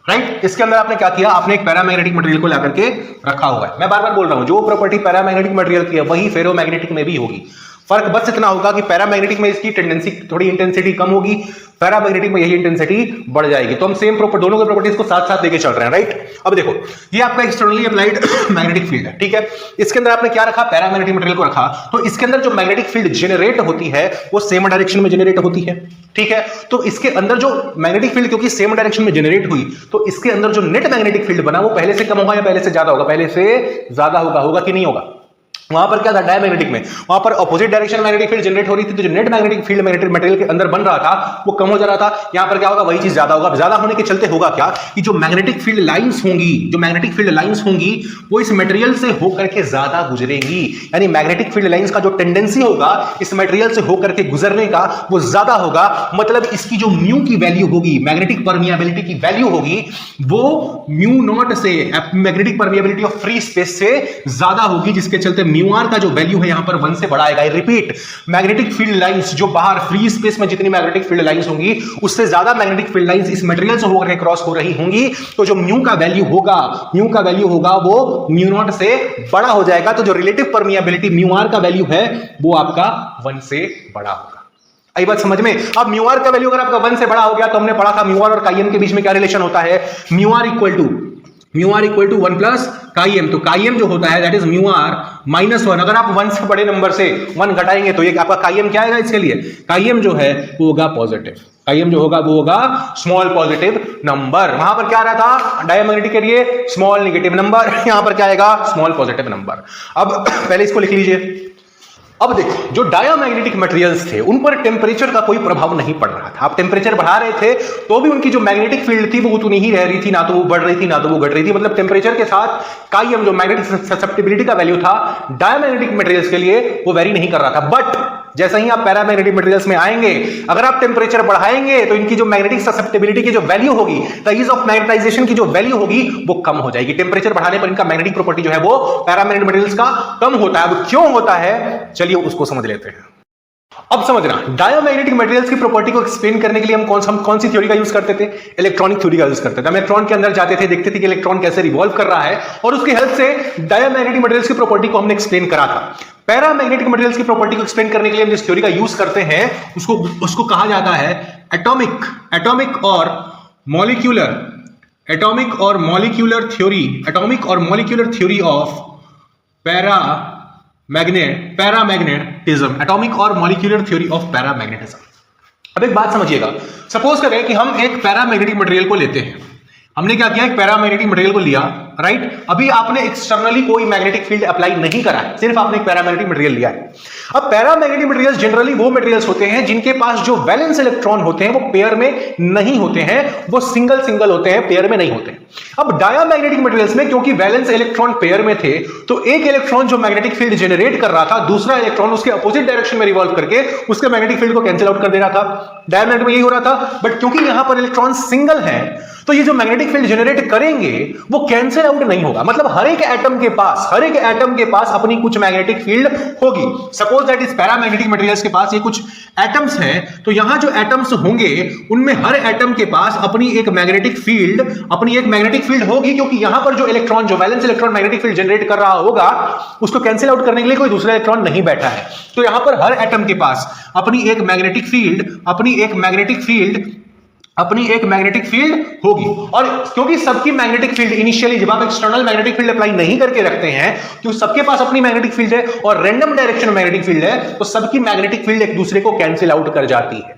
राइट, इसके अंदर आपने क्या किया, आपने एक पैरामैग्नेटिक मटेरियल को लाकर के रखा हुआ है। मैं बार बार बोल रहा हूं, जो प्रॉपर्टी पैरामैग्नेटिक मटेरियल की है वही फेरोमैग्नेटिक में भी होगी। फर्क बस इतना होगा कि पैरामैग्नेटिक में इसकी टेंडेंसी थोड़ी इंटेंसिटी कम होगी, पैरामैग्नेटिक में यही इंटेंसिटी बढ़ जाएगी। तो हम सेम दोनों के प्रॉपर्टीज को साथ साथ लेके चल रहे हैं, राइट। अब देखो, ये आपका एक्सटर्नली अप्लाइड मैग्नेटिक फील्ड है, ठीक है। इसके अंदर आपने क्या रखा, पैरामैग्नेटिक मटेरियल को रखा, तो इसके अंदर जो मैग्नेटिक फील्ड जनरेट होती है वो सेम डायरेक्शन में जनरेट होती है, ठीक है। तो इसके अंदर जो मैग्नेटिक फील्ड क्योंकि सेम डायरेक्शन में जनरेट हुई, तो इसके अंदर जो नेट मैग्नेटिक फील्ड बना वो पहले से कम होगा या पहले से ज्यादा होगा, पहले से ज्यादा होगा कि नहीं होगा। वहां पर क्या था, डायमैग्नेटिक में वहां पर opposite direction magnetic field generate हो रही थी, तो जो net magnetic field magnetic material के अंदर बन रहा था वो कम हो जा रहा था। यहां पर क्या होगा, वही चीज ज्यादा होगा। ज्यादा होने के चलते होगा क्या कि जो मैग्नेटिक फील्ड लाइंस होंगी वो इस मटेरियल से होकर के ज्यादा गुजरेंगी, यानी मैग्नेटिक फील्ड लाइंस का जो टेंडेंसी होगा इस मटेरियल से होकर के गुजरने का वो ज्यादा होगा। मतलब इसकी जो म्यू की वैल्यू होगी, मैग्नेटिक परमिएबिलिटी की वैल्यू होगी, वो म्यू नॉट से magnetic permeability of free space से ज्यादा होगी, जिसके चलते म्यू आर का जो वैल्यू है यहां पर 1 से बड़ा आएगा। रिपीट, मैग्नेटिक फील्ड लाइंस जो बाहर फ्री स्पेस में जितनी मैग्नेटिक फील्ड लाइंस होंगी उससे ज्यादा मैग्नेटिक फील्ड लाइंस इस मटेरियल से होकर क्रॉस हो रही होंगी, तो जो म्यू का वैल्यू होगा वो म्यू नॉट से बड़ा हो जाएगा। तो जो रिलेटिव परमिएबिलिटी म्यू आर का वैल्यू है वो आपका 1 से बड़ा होगा। आई बात समझ में? अब म्यू आर का वैल्यू अगर आपका 1 से बड़ा हो गया, तो हमने पढ़ा था म्यू आर और काई एम के बीच में क्या रिलेशन होता है, mu r equal to 1 plus chi m. तो काई एम जो होता है that is mu r minus 1। अगर आप 1 से बड़े नंबर से 1 घटाएंगे तो ये आपका काई एम क्या आएगा, इसके लिए काई एम जो है वो होगा पॉजिटिव, काई एम जो होगा वो होगा स्मॉल पॉजिटिव नंबर। वहां पर क्या आ रहा था, डायमैग्नेटिक के लिए स्मॉल नेगेटिव नंबर, यहां पर क्या आएगा, स्मॉल पॉजिटिव नंबर। अब पहले इसको लिख लीजिए। अब देखो, जो डायमैग्नेटिक मटेरियल्स थे उन पर टेम्परेचर का कोई प्रभाव नहीं पड़ रहा था। आप टेम्परेचर बढ़ा रहे थे तो भी उनकी जो मैग्नेटिक फील्ड थी वो उतनी ही रह रही थी, ना तो वो बढ़ रही थी ना तो वो घट रही थी। मतलब टेम्परेचर के साथ काई एम जो मैग्नेटिक ससेप्टिबिलिटी का वैल्यू था डायमैग्नेटिक मटेरियल्स के लिए वो वेरी नहीं कर रहा था। बट जैसे ही आप पैरामैग्नेटिक मटेरियल्स में आएंगे, अगर आप टेम्परेचर बढ़ाएंगे तो इनकी जो मैग्नेटिक ससेप्टिबिलिटी की जो वैल्यू होगी, द ईज ऑफ मैग्नेटाइजेशन की जो वैल्यू होगी वो कम हो जाएगी। टेम्परेचर बढ़ाने पर इनका मैग्नेटिक प्रॉपर्टी जो है वो पैरामैग्नेटिक मटेरियल्स का कम होता है। अब क्यों होता है, चलिए उसको समझ लेते हैं। अब समझना, डायमैग्नेटिक मटेरियल्स की प्रॉपर्टी को एक्सप्लेन करने के लिए हम कौन सी थ्योरी का यूज करते थे, इलेक्ट्रॉनिक थ्योरी का यूज करते थे। हम इलेक्ट्रॉन के अंदर जाते थे, देखते थे कि इलेक्ट्रॉन कैसे रिवॉल्व कर रहा है, और उसकी हेल्प से डायमैग्नेटिक मटेरियल्स की प्रॉपर्टी को हमने एक्सप्लेन करा था। पैरामैग्नेटिक मटेरियल्स की प्रॉपर्टी को एक्सप्लेन करने के लिए हम जिस थ्योरी का यूज करते हैं उसको कहा जाता है एटॉमिक और molecular theory of paramagnetism. Atomic और मॉलिक्यूलर थ्योरी ऑफ पैरामैग्नेटिज्म। अब एक बात समझिएगा, सपोज करें कि हम एक पैरामैग्नेटिक मटेरियल को लेते हैं। हमने क्या किया, एक पैरामैग्नेटिक मटेरियल को लिया, राइट। अभी आपने एक्सटर्नली कोई मैग्नेटिक फील्ड अप्लाई नहीं करा है, सिर्फ आपने एक पैरामैग्नेटिक मटेरियल लिया है। अब पैरामैग्नेटिक मटेरियल्स जनरली वो मटेरियल्स होते हैं जिनके पास जो वैलेंस इलेक्ट्रॉन होते हैं वो पेयर में नहीं होते हैं, वो सिंगल होते हैं, पेयर में नहीं होते हैं। अब डायमैग्नेटिक मटेरियल्स में क्योंकि वैलेंस इलेक्ट्रॉन पेयर में थे, तो एक इलेक्ट्रॉन जो मैग्नेटिक फील्ड जनरेट कर रहा था, दूसरा इलेक्ट्रॉन उसके अपोजिट डायरेक्शन में रिवॉल्व करके उसके मैग्नेटिक फील्ड को कैंसिल आउट कर दे रहा था। डायमैग्नेटिक में यही हो रहा था। बट क्योंकि यहां पर इलेक्ट्रॉन सिंगल है, तो ये जो मैग्नेटिक फील्ड जनरेट करेंगे वो कैंसिल आउट नहीं होगा। मतलब हर एक एटम के पास अपनी कुछ मैग्नेटिक फील्ड होगी। सपोज दैट इस पैरामैग्नेटिक मटेरियल्स के पास ये कुछ एटम्स हैं, तो यहां जो एटम्स होंगे उनमें हर एटम के पास अपनी एक मैग्नेटिक फील्ड होगी, क्योंकि यहां पर जो इलेक्ट्रॉन, जो valence electron magnetic field generate कर रहा होगा, उसको कैंसिल आउट करने के लिए कोई दूसरा इलेक्ट्रॉन नहीं बैठा है। तो यहां पर हर एटम के पास अपनी एक मैग्नेटिक फील्ड होगी। और क्योंकि सबकी मैग्नेटिक फील्ड इनिशियली जब आप एक्सटर्नल मैग्नेटिक फील्ड अप्लाई नहीं करके रखते हैं, क्योंकि सबके पास अपनी मैग्नेटिक फील्ड है और रैंडम डायरेक्शन मैग्नेटिक फील्ड है, तो सबकी मैग्नेटिक फील्ड एक दूसरे को कैंसिल आउट कर जाती है।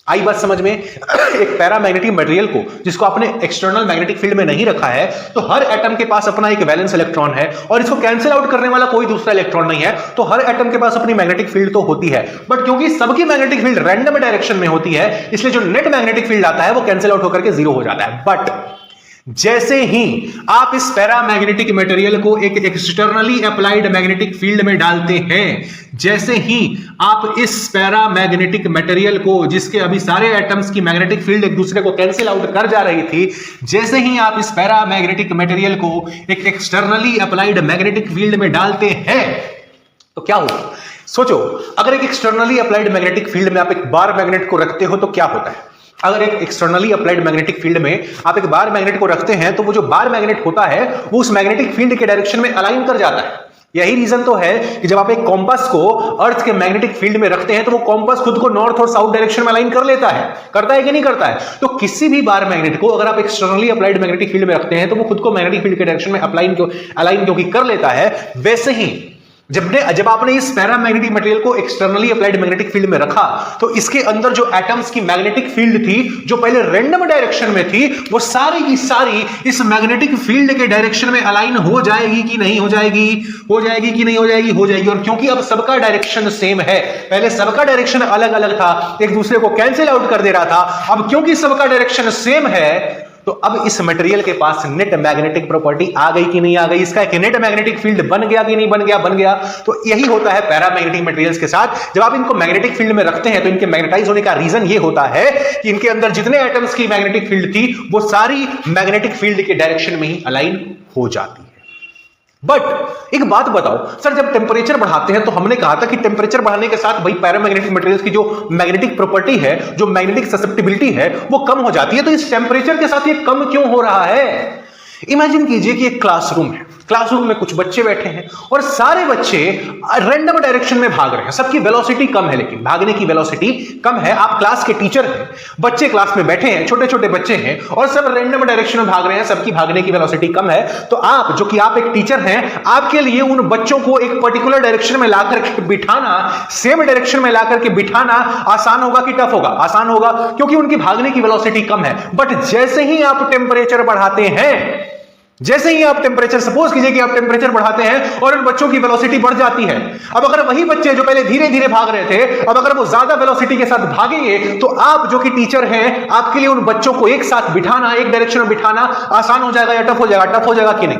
आई बात समझ में? एक पैरामैग्नेटिक मटेरियल को जिसको आपने एक्सटर्नल मैग्नेटिक फील्ड में नहीं रखा है, तो हर एटम के पास अपना एक वैलेंस इलेक्ट्रॉन है और इसको कैंसिल आउट करने वाला कोई दूसरा इलेक्ट्रॉन नहीं है, तो हर एटम के पास अपनी मैग्नेटिक फील्ड तो होती है, बट क्योंकि सबकी मैग्नेटिक फील्ड रैंडम डायरेक्शन में होती है, इसलिए जो नेट मैग्नेटिक फील्ड आता है वो कैंसिल आउट होकर के जीरो हो जाता है। बट जैसे ही आप इस पैरामैग्नेटिक मटेरियल को एक एक्सटर्नली अप्लाइड मैग्नेटिक फील्ड में डालते हैं, जैसे ही आप इस पैरामैग्नेटिक मटेरियल को, जिसके अभी सारे एटम्स की मैग्नेटिक फील्ड एक दूसरे को कैंसिल आउट कर जा रही थी, जैसे ही आप इस पैरामैग्नेटिक मटेरियल को एक एक्सटर्नली अप्लाइड मैग्नेटिक फील्ड में डालते हैं, तो क्या होगा? सोचो, अगर एक एक्सटर्नली अप्लाइड मैग्नेटिक फील्ड में आप एक बार मैग्नेट को रखते हो तो क्या होता है? अगर एक एक्सटर्नली अप्लाइड मैग्नेटिक फील्ड में आप एक बार मैग्नेट को रखते हैं, तो वो जो बार मैग्नेट होता है वो उस मैग्नेटिक फील्ड के डायरेक्शन में अलाइन कर जाता है। यही रीजन तो है कि जब आप एक कॉम्पास को अर्थ के मैग्नेटिक फील्ड में रखते हैं तो वो कॉम्पास खुद को नॉर्थ और साउथ डायरेक्शन में अलाइन कर लेता है। करता है कि नहीं करता है? तो किसी भी बार मैग्नेट को अगर आप एक्सटर्नली अप्लाइड मैग्नेटिक फील्ड में रखते हैं तो वो खुद को मैग्नेटिक फील्ड के डायरेक्शन में अलाइन क्योंकि कर लेता है, वैसे ही जब आपने इस पैरामैग्नेटिक मटेरियल को एक्सटर्नली अप्लाइड मैग्नेटिक फील्ड में रखा, तो इसके अंदर जो एटम्स की मैग्नेटिक फील्ड थी, जो पहले रैंडम डायरेक्शन में थी, वो सारी की सारी इस मैग्नेटिक फील्ड के डायरेक्शन में अलाइन हो जाएगी कि नहीं हो जाएगी? हो जाएगी कि नहीं हो जाएगी? हो जाएगी। और क्योंकि अब सबका डायरेक्शन सेम है, पहले सबका डायरेक्शन अलग अलग था, एक दूसरे को कैंसिल आउट कर दे रहा था, अब क्योंकि सबका डायरेक्शन सेम है, तो अब इस मटेरियल के पास नेट मैग्नेटिक प्रॉपर्टी आ गई कि नहीं आ गई? इसका एक नेट मैग्नेटिक फील्ड बन गया कि नहीं बन गया? बन गया। तो यही होता है पैरामैग्नेटिक मटेरियल्स के साथ। जब आप इनको मैग्नेटिक फील्ड में रखते हैं तो इनके मैग्नेटाइज होने का रीजन ये होता है कि इनके अंदर जितने एटम्स की मैग्नेटिक फील्ड थी वो सारी मैग्नेटिक फील्ड के डायरेक्शन में ही अलाइन हो जाती है। बट एक बात बताओ सर, जब टेम्परेचर बढ़ाते हैं तो हमने कहा था कि टेम्परेचर बढ़ाने के साथ भाई पैरामैग्नेटिक मटेरियल्स की जो मैग्नेटिक प्रॉपर्टी है, जो मैग्नेटिक ससेप्टिबिलिटी है, वो कम हो जाती है। तो इस टेम्परेचर के साथ ये कम क्यों हो रहा है? इमेजिन कीजिए कि एक क्लासरूम है, क्लासरूम में कुछ बच्चे बैठे हैं और सारे बच्चे रैंडम डायरेक्शन में भाग रहे हैं। सबकी वेलोसिटी कम है, लेकिन भागने की वेलोसिटी कम है। आप क्लास के टीचर हैं, बच्चे क्लास में बैठे हैं, छोटे छोटे बच्चे हैं और सब रैंडम डायरेक्शन में भाग रहे हैं, सबकी भागने की वेलोसिटी कम है। तो आप एक टीचर हैं, आपके लिए उन बच्चों को एक पर्टिकुलर डायरेक्शन में लाकर के बिठाना, सेम डायरेक्शन में लाकर के बिठाना आसान होगा कि टफ होगा? आसान होगा, क्योंकि उनकी भागने की वेलोसिटी कम है। बट जैसे ही आप टेम्परेचर बढ़ाते हैं, जैसे ही आप टेम्परेचर, सपोज कीजिए कि आप टेम्परेचर बढ़ाते हैं और उन बच्चों की वेलोसिटी बढ़ जाती है। अब अगर वही बच्चे जो पहले धीरे धीरे भाग रहे थे, अब अगर वो ज्यादा वेलोसिटी के साथ भागेंगे, तो आप जो कि टीचर हैं, आपके लिए उन बच्चों को एक साथ बिठाना, एक डायरेक्शन में बिठाना आसान हो जाएगा या टफ हो जाएगा? टफ हो जाएगा कि नहीं?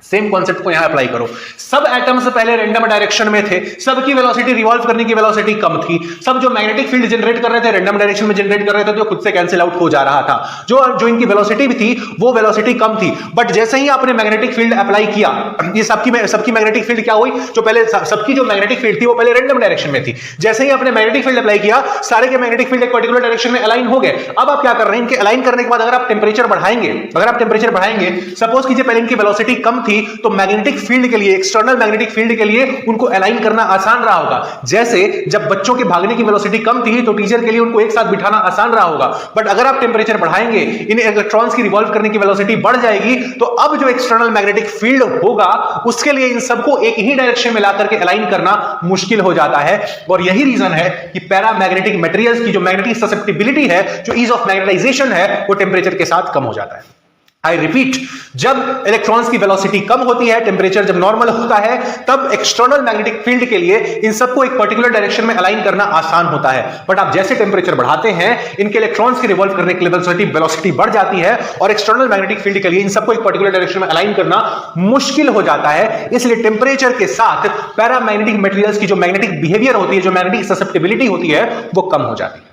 सेम कॉन्सेप्ट को यहां अप्लाई करो। सब एटम्स पहले रैंडम डायरेक्शन में थे, सबकी वेलोसिटी, रिवॉल्व करने की वेलोसिटी कम थी, सब जो मैग्नेटिक फील्ड जनरेट कर रहे थे रैंडम डायरेक्शन में जनरेट कर रहे थे, तो खुद से कैंसिल आउट हो जा रहा था। जो इनकी वेलोसिटी भी थी वो वेलोसिटी कम थी। बट जैसे ही आपने मैग्नेटिक फील्ड अप्लाई किया, ये सबकी मैग्नेटिक फील्ड क्या हुई? जो पहले सबकी जो मैग्नेटिक फील्ड थी वो पहले रैंडम डायरेक्शन में थी। जैसे ही आपने मैग्नेटिक फील्ड अप्लाई किया, सारे के मैग्नेटिक फील्ड एक पर्टिकुलर डायरेक्शन में अलाइन हो गए। अब आप क्या कर रहे हैं? इनके अलाइन करने के बाद अगर आप टेम्परेचर बढ़ाएंगे, सपोज कीजिए पहले इनकी वेलोसिटी कम थी, तो मैग्नेटिक फील्ड के लिए, एक्सटर्नल मैग्नेटिक फील्ड के लिए उनको अलाइन करना आसान रहा होगा। जैसे जब बच्चों के भागने की वेलोसिटी कम थी तो टीचर के लिए उनको एक साथ बिठाना आसान रहा होगा। बट अगर आप टेम्परेचर बढ़ाएंगे, इन इलेक्ट्रॉन्स की रिवॉल्व करने की वेलोसिटी बढ़ जाएगी, तो अब जो एक्सटर्नल मैग्नेटिक फील्ड होगा उसके लिए इन सबको एक ही डायरेक्शन में लाकर के अलाइन करना मुश्किल हो जाता है। और यही रीजन है कि पैरामैग्नेटिक मटेरियल्स की जो मैग्नेटिक ससेप्टिबिलिटी है, जो ईज ऑफ मैग्नेटाइजेशन है, वो टेम्परेचर के साथ कम हो जाता है। आई रिपीट, जब इलेक्ट्रॉन्स की वेलोसिटी कम होती है, टेम्परेचर जब नॉर्मल होता है, तब एक्सटर्नल मैग्नेटिक फील्ड के लिए इन सबको एक पर्टिकुलर डायरेक्शन में अलाइन करना आसान होता है। बट आप जैसे टेम्परेचर बढ़ाते हैं, इनके इलेक्ट्रॉन्स की रिवॉल्व करने की वेलोसिटी बढ़ जाती है और एक्सटर्नल मैग्नेटिक फील्ड के लिए इन सबको एक पर्टिकुलर डायरेक्शन में अलाइन करना मुश्किल हो जाता है। इसलिए टेम्परेचर के साथ पैरामैग्नेटिक मटेरियल्स की जो मैग्नेटिक बिहेवियर होती है, जो मैग्नेटिक ससेप्टिबिलिटी होती है, वो कम हो जाती है।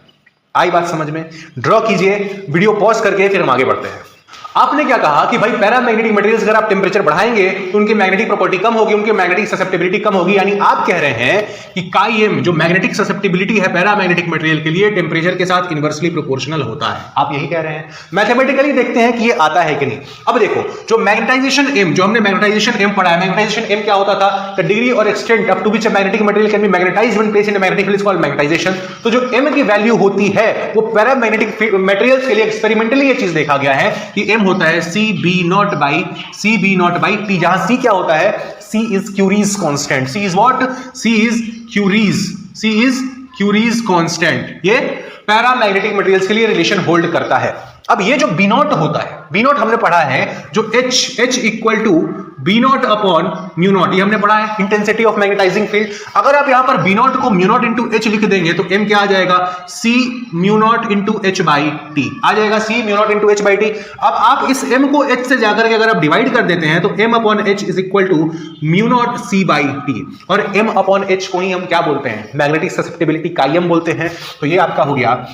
आई बात समझ में? ड्रॉ कीजिए, वीडियो पॉज करके फिर हम आगे बढ़ते हैं। आपने क्या कहा कि भाई पैरामैग्नेटिक मटेरियल्स अगर आप टेम्परेचर बढ़ाएंगे तो उनकी मैग्नेटिक प्रॉपर्टी कम होगी, उनकी मैग्नेटिक ससेप्टिबिलिटी कम होगी। यानी आप कह रहे हैं कि काई एम जो मैग्नेटिक ससेप्टिबिलिटी है पैरामैग्नेटिक मटेरियल के लिए, टेम्परेचर के साथ इनवर्सली प्रोपोर्शनल होता है। आप यही कह रहे हैं। मैथमेटिकली देखते हैं कि ये आता है कि नहीं। अब देखो, जो मैग्नेटाइजेशन एम, जो हमने मैग्नेटाइजेशन एम पढ़ा है, मैग्नेटाइजेशन एम क्या होता था? द डिग्री और extent up to which magnetic material can be magnetised when placed in a magnetic field is called magnetisation. तो जो एम की वैल्यू होती है वो पैरामैग्नेटिक मटेरियल्स के लिए एक्सपेरिमेंटली ये चीज देखा गया है कि एम होता है CB नॉट बाई T, जहां C क्या होता है? C is Curie's constant. C is what? C is Curie's constant ये पैरामैग्नेटिक मटेरियल्स के लिए रिलेशन होल्ड करता है। अब ये जो बी नॉट होता है, बी नॉट हमने पढ़ा है जो H equal to B naught upon mu naught, ये हमने पढ़ा है इंटेंसिटी ऑफ मैग्नेटाइजिंग फील्ड। अगर आप यहां पर बी नॉट को म्यू नॉट इंटू एच लिख देंगे तो m क्या आ जाएगा, C mu naught into H by T आ जाएगा, C mu naught into H by T. अब आप इस m को h से जाकर के अगर आप डिवाइड कर देते हैं तो m upon h is equal to mu naught C by T, और m अपॉन h को ही हम क्या बोलते हैं, मैग्नेटिक ससेप्टिबिलिटी काई m बोलते हैं। तो ये आपका हो गया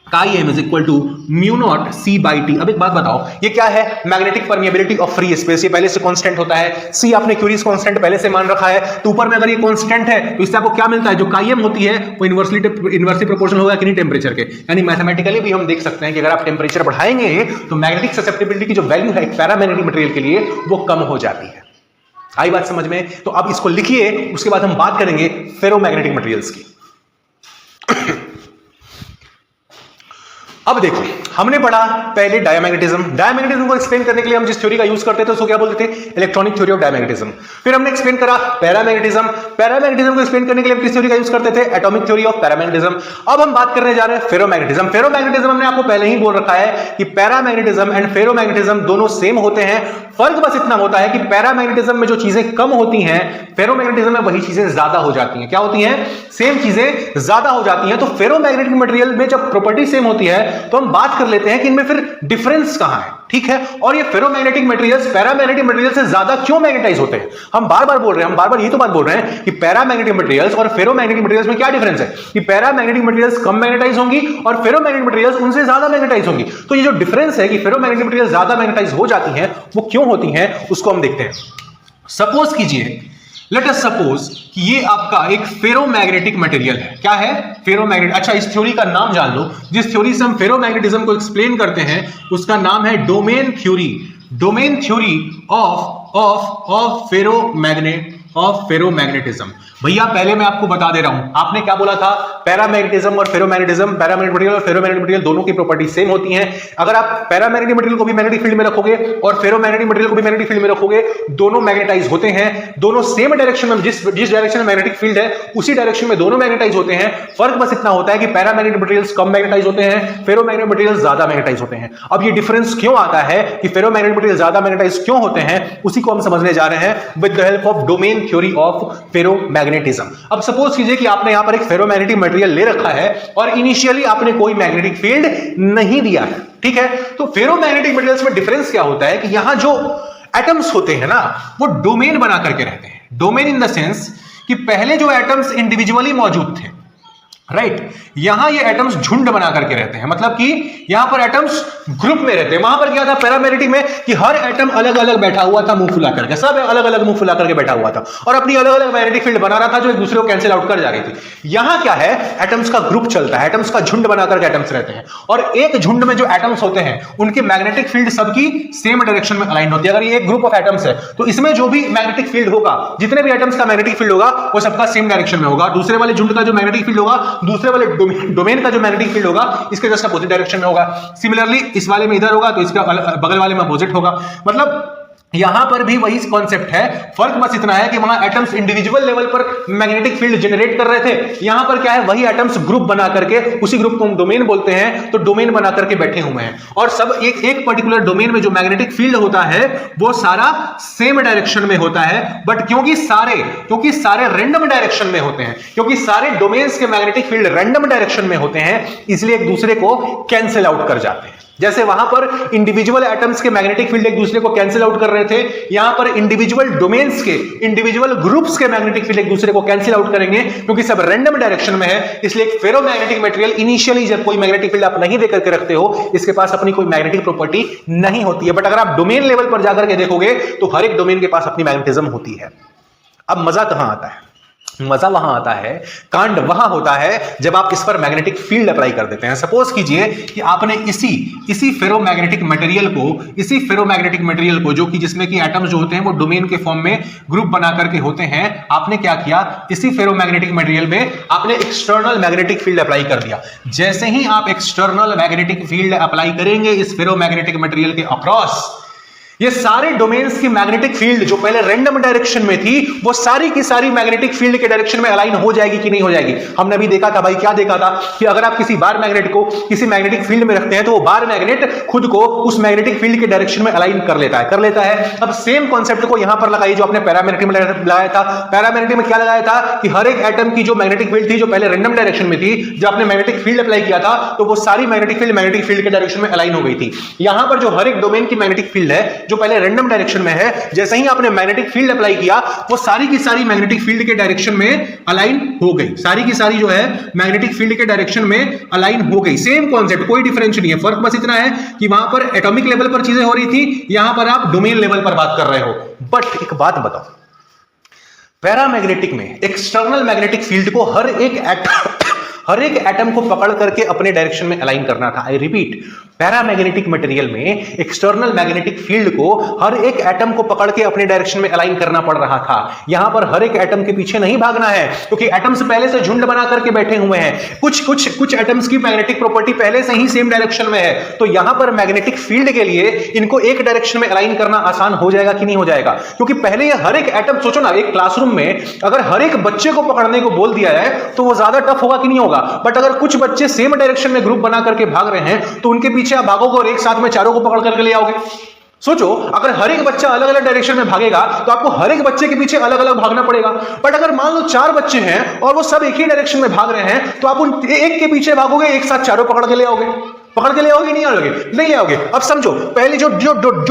chi m is equal to mu naught C by T. अब एक बात बताओ, ये क्या है, magnetic permeability of free space, ये पहले से कांस्टेंट होता है, C आपने क्यूरीज कांस्टेंट पहले से मान रखा है, तो ऊपर में अगर ये कांस्टेंट है तो इससे आपको क्या मिलता है, जो काई m होती है वो इनवर्सली प्रोपोर्शनल होगा किन्हीं टेंपरेचर के, यानी मैथमेटिकली भी हम देख सकते हैं कि अगर आप टेंपरेचर बढ़ाएंगे तो मैग्नेटिक ससेप्टिबिलिटी की जो वैल्यू है पैरामैग्नेटिक मटेरियल के लिए वो कम हो जाती है। आई बात समझ में? तो अब इसको लिखिए, उसके बाद हम बात करेंगे फेरोमैग्नेटिक मटेरियल्स की। अब देखो, हमने पढ़ा पहले डायमैग्नेटिज्म। डायमैग्नेटिज्म को एक्सप्लेन करने के लिए हम जिस थ्योरी का यूज करते थे उसको क्या बोलते थे, इलेक्ट्रॉनिक थ्योरी ऑफ डायमैग्नेटिज्म। फिर हमने एक्सप्लेन करा पैरामैग्नेटिज्म। पैरामैग्नेटिज्म को एक्सप्लेन करने के लिए हम किस थ्योरी का यूज करते थे, एटॉमिक थ्योरी ऑफ पैरामैग्नेटिज्म। अब हम बात करने जा रहे हैं फेरोमैग्नेटिज्म। फेरोमैग्नेटिज्म हमने आपको पहले ही बोल रखा है कि पैरामैग्नेटिज्म एंड फेरोमैग्नेटिज्म दोनों सेम होते हैं, फर्क बस इतना होता है कि पैरामैग्नेटिज्म में जो चीजें कम होती हैं फेरोमैग्नेटिज्म में वही चीजें ज्यादा हो जाती हैं। क्या होती हैं, सेम चीजें ज्यादा हो जाती हैं। तो फेरोमैग्नेटिक मटेरियल में जब प्रॉपर्टी सेम होती है तो हम बात कर लेते हैं कि इनमें फिर डिफरेंस कहां है, ठीक है। और ये फेरोमैग्नेटिक मटेरियल्स पैरामैग्नेटिक मटेरियल से ज्यादा क्यों मैग्नेटाइज होते हैं, हम बार बार बोल रहे हैं, हम बार बार ये तो बात बोल रहे हैं कि पैरामैग्नेटिक मटेरियल्स और फेरोमैग्नेटिक मटेरियल्स में क्या डिफरेंस है, कि पैरामैग्नेटिक मटेरियल्स कम मैग्नेटाइज होंगी और फेरोमैग्नेटिक मटेरियल्स उनसे ज्यादा मैग्नेटाइज होंगी। तो ये जो डिफरेंस है कि फेरोमैग्नेटिक मटेरियल ज्यादा मैग्नेटाइज हो जाती हैं वो क्यों होती हैं, उसको हम देखते हैं। सपोज कीजिए, लेट अस सपोज कि ये आपका एक फेरोमैग्नेटिक मटेरियल है। क्या है, फेरोमैग्नेटिक। अच्छा, इस थ्योरी का नाम जान लो, जिस थ्योरी से हम फेरोमैग्नेटिज्म को एक्सप्लेन करते हैं उसका नाम है domain theory. Domain theory of ferromagnetism. भैया पहले मैं आपको बता दे रहा हूं, आपने क्या बोला था, पैरामैग्नेटिज्म और फेरोमैग्नेटिज्म, पैरामैग्नेटिक मटेरियल और फेरोमैग्नेटिक मटेरियल दोनों की प्रॉपर्टी सेम होती हैं। अगर आप पैरामैग्नेटिक मटेरियल को भी मैग्नेटिक फील्ड में रखोगे और फेरोमैग्नेटिक मटेरियल को भी मैग्नेटिक फील्ड में रखोगे, दोनों मैग्नेटाइज होते हैं, दोनों सेम डायरेक्शन में, जिस डायरेक्शन में मैग्नेटिक फील्ड है उसी डायरेक्शन में दोनों मैग्नेटाइज होते हैं। फर्क बस इतना होता है कि पैरामैग्नेटिक मटेरियल्स कम मैग्नेटाइज होते हैं, फेरोमैग्नेटिक मटेरियल्स ज्यादा मैग्नेटाइज होते हैं। अब ये डिफरेंस क्यों आता है कि फेरोमैग्नेटिक मटेरियल ज्यादा मैग्नेटाइज क्यों होते हैं, उसी को हम समझने जा रहे हैं with the help of domain theory of ferromagnetism. अब सपोज कीजिए कि आपने यहां पर एक फेरोमैग्नेटिक मटेरियल ले रखा है और इनिशियली आपने कोई मैग्नेटिक फील्ड नहीं दिया है, ठीक है। तो फेरोमैग्नेटिक मटेरियल्स में डिफरेंस क्या होता है कि यहां जो एटम्स होते हैं ना वो डोमेन बना करके रहते हैं। डोमेन इन द सेंस कि पहले जो एटम्स इंडिविजुअली मौजूद थे, राइट, यहां ये एटम्स झुंड बना करके रहते हैं, मतलब कि यहां पर एटम्स ग्रुप में रहते हैं। वहां पर क्या था पैरामैग्नेटिक में कि हर एटम अलग अलग बैठा हुआ था, मुंह फुला करके, सब अलग अलग मुंह फुला करके बैठा हुआ था और अपनी अलग अलग मैग्नेटिक फील्ड बना रहा था जो एक दूसरे को कैंसिल आउट कर जा रही थी। यहां क्या है, एटम्स का ग्रुप चलता है, एटम्स का झुंड बना करके एटम्स रहते हैं और एक झुंड में जो एटम्स होते हैं उनकी मैग्नेटिक फील्ड सबकी सेम डायरेक्शन में अलाइन होती है। अगर ये एक ग्रुप ऑफ एटम्स है तो इसमें जो भी मैग्नेटिक फील्ड होगा, जितने भी एटम्स का मैग्नेटिक फील्ड होगा वो सबका सेम डायरेक्शन में होगा। दूसरे वाले झुंड का जो मैग्नेटिक फील्ड होगा, दूसरे वाले डोमेन का जो मैग्नेटिक फील्ड होगा इसके जस्ट अपोजिट डायरेक्शन में होगा। सिमिलरली इस वाले में इधर होगा तो इसका बगल वाले में अपोजिट होगा। मतलब यहां पर भी वही कॉन्सेप्ट है, फर्क बस इतना है कि वहां एटम्स इंडिविजुअल लेवल पर मैग्नेटिक फील्ड जनरेट कर रहे थे, यहां पर क्या है, वही एटम्स ग्रुप बना करके, उसी ग्रुप को हम डोमेन बोलते हैं, तो डोमेन बना करके बैठे हुए हैं और सब एक पर्टिकुलर डोमेन में जो मैग्नेटिक फील्ड होता है वो सारा सेम डायरेक्शन में होता है। बट क्योंकि सारे रैंडम डायरेक्शन में होते हैं, क्योंकि सारे डोमेन्स के मैग्नेटिक फील्ड रैंडम डायरेक्शन में होते हैं, इसलिए एक दूसरे को कैंसिल आउट कर जाते हैं। जैसे वहां पर इंडिविजुअल एटम्स के मैग्नेटिक फील्ड एक दूसरे को कैंसिल आउट कर रहे थे, यहां पर इंडिविजुअल डोमेन्स के, इंडिविजुअल ग्रुप्स के मैग्नेटिक फील्ड एक दूसरे को कैंसिल आउट करेंगे क्योंकि सब रैंडम डायरेक्शन में है। इसलिए एक फेरोमैग्नेटिक मटेरियल इनिशियली जब कोई मैग्नेटिक फील्ड आप नहीं देकर के रखते हो, इसके पास अपनी कोई मैग्नेटिक प्रॉपर्टी नहीं होती है। बट अगर आप डोमेन लेवल पर जाकर के देखोगे तो हर एक डोमेन के पास अपनी मैग्नेटिज्म होती है। अब मजा कहां आता है, मजा वहां आता है, कांड वहां होता है जब आप इस पर मैग्नेटिक फील्ड अप्लाई कर देते हैं। सपोज कीजिए कि आपने इसी फेरोमैग्नेटिक मटेरियल को जो कि जिसमें कि एटम्स जो होते हैं वो डोमेन के फॉर्म में ग्रुप बना करके होते हैं, आपने क्या किया, इसी फेरोमैग्नेटिक मटेरियल में आपने एक्सटर्नल मैग्नेटिक फील्ड अप्लाई कर दिया। जैसे ही आप एक्सटर्नल मैग्नेटिक फील्ड अप्लाई करेंगे इस फेरोमैग्नेटिक मटेरियल के अक्रॉस, ये सारे डोमेन्स की मैग्नेटिक फील्ड जो पहले रैंडम डायरेक्शन में थी वो सारी की सारी मैग्नेटिक फील्ड के डायरेक्शन में अलाइन हो जाएगी कि नहीं हो जाएगी। हमने अभी देखा था भाई, क्या देखा था कि अगर आप किसी बार मैग्नेट को किसी मैग्नेटिक फील्ड में रखते हैं तो वो बार मैग्नेट खुद को उस मैग्नेटिक फील्ड के डायरेक्शन में अलाइन कर लेता है। अब सेम कॉन्सेप्ट को यहां पर लगाइए जो आपने पैरामैग्नेटिक में लगाया था। पैरामैग्नेटिक में क्या लगाया था कि हर एक एटम की जो मैग्नेटिक फील्ड थी जो पहले रैंडम डायरेक्शन में थी, जब आपने मैग्नेटिक फील्ड अप्लाई किया था तो वो सारी मैग्नेटिक फील्ड के डायरेक्शन में अलाइन हो गई थी। यहां पर जो हर एक डोमेन की मैग्नेटिक फील्ड है जो पहले रैंडम डायरेक्शन में है, जैसे ही आपने मैग्नेटिक फील्ड अप्लाई किया वो सारी की सारी मैग्नेटिक फील्ड के डायरेक्शन में अलाइन हो गई। सारी की सारी जो है मैग्नेटिक फील्ड के डायरेक्शन में अलाइन हो गई। सेम कॉन्सेप्ट, कोई डिफरेंस नहीं है। फर्क बस इतना है कि वहां पर एटॉमिक लेवल पर चीजें हो रही थी, यहां पर आप डोमेन लेवल पर बात कर रहे हो। बट एक बात बताओ, पैरामैग्नेटिक में एक्सटर्नल मैग्नेटिक फील्ड को हर एक एटम को पकड़ करके अपने डायरेक्शन में अलाइन करना था। आई रिपीट, पैरामैग्नेटिक मटेरियल में एक्सटर्नल मैग्नेटिक फील्ड को हर एक एटम को पकड़ के अपने डायरेक्शन में अलाइन करना पड़ रहा था। यहां पर हर एक एटम के पीछे नहीं भागना है क्योंकि एटम्स पहले से झुंड बना करके बैठे हुए हैं। कुछ एटम्स की मैग्नेटिक प्रॉपर्टी पहले से ही सेम डायरेक्शन में है, तो यहां पर मैग्नेटिक फील्ड के लिए इनको एक डायरेक्शन में अलाइन करना आसान हो जाएगा कि नहीं हो जाएगा। क्योंकि पहले ये हर एक एटम, सोचो ना, एक क्लासरूम में अगर हर एक बच्चे को पकड़ने को बोल दिया जाए तो वो ज्यादा टफ होगा कि नहीं होगा। बट अगर कुछ बच्चे सेम डायरेक्शन में ग्रुप बना करके भाग रहे हैं तो उनके पीछे आप भागोगे और एक साथ में चारों को पकड़ करके ले आओगे। सोचो, अगर हर एक बच्चा अलग अलग डायरेक्शन में भागेगा तो आपको हर एक बच्चे के पीछे अलग अलग भागना पड़ेगा। बट अगर मान लो 4 बच्चे हैं और वो सब एक ही डायरेक्शन में भाग रहे हैं तो आप उन एक के पीछे भागोगे, एक साथ चारों पकड़ के ले आओगे। नहीं ले आओगे। अब समझो, पहले जो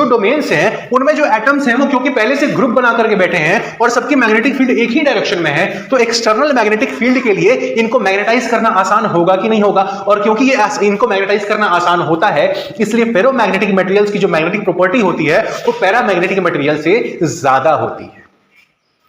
डोमेन्स हैं उनमें जो एटम्स हैं वो क्योंकि पहले से ग्रुप बना करके बैठे हैं और सबकी मैग्नेटिक फील्ड एक ही डायरेक्शन में है, तो एक्सटर्नल मैग्नेटिक फील्ड के लिए इनको मैग्नेटाइज करना आसान होगा कि नहीं होगा। और क्योंकि ये इनको मैग्नेटाइज करना आसान होता है, इसलिए फेरोमैग्नेटिक मटेरियल्स की जो मैग्नेटिक प्रॉपर्टी होती है वो पैरामैग्नेटिक मटेरियल से ज्यादा होती है।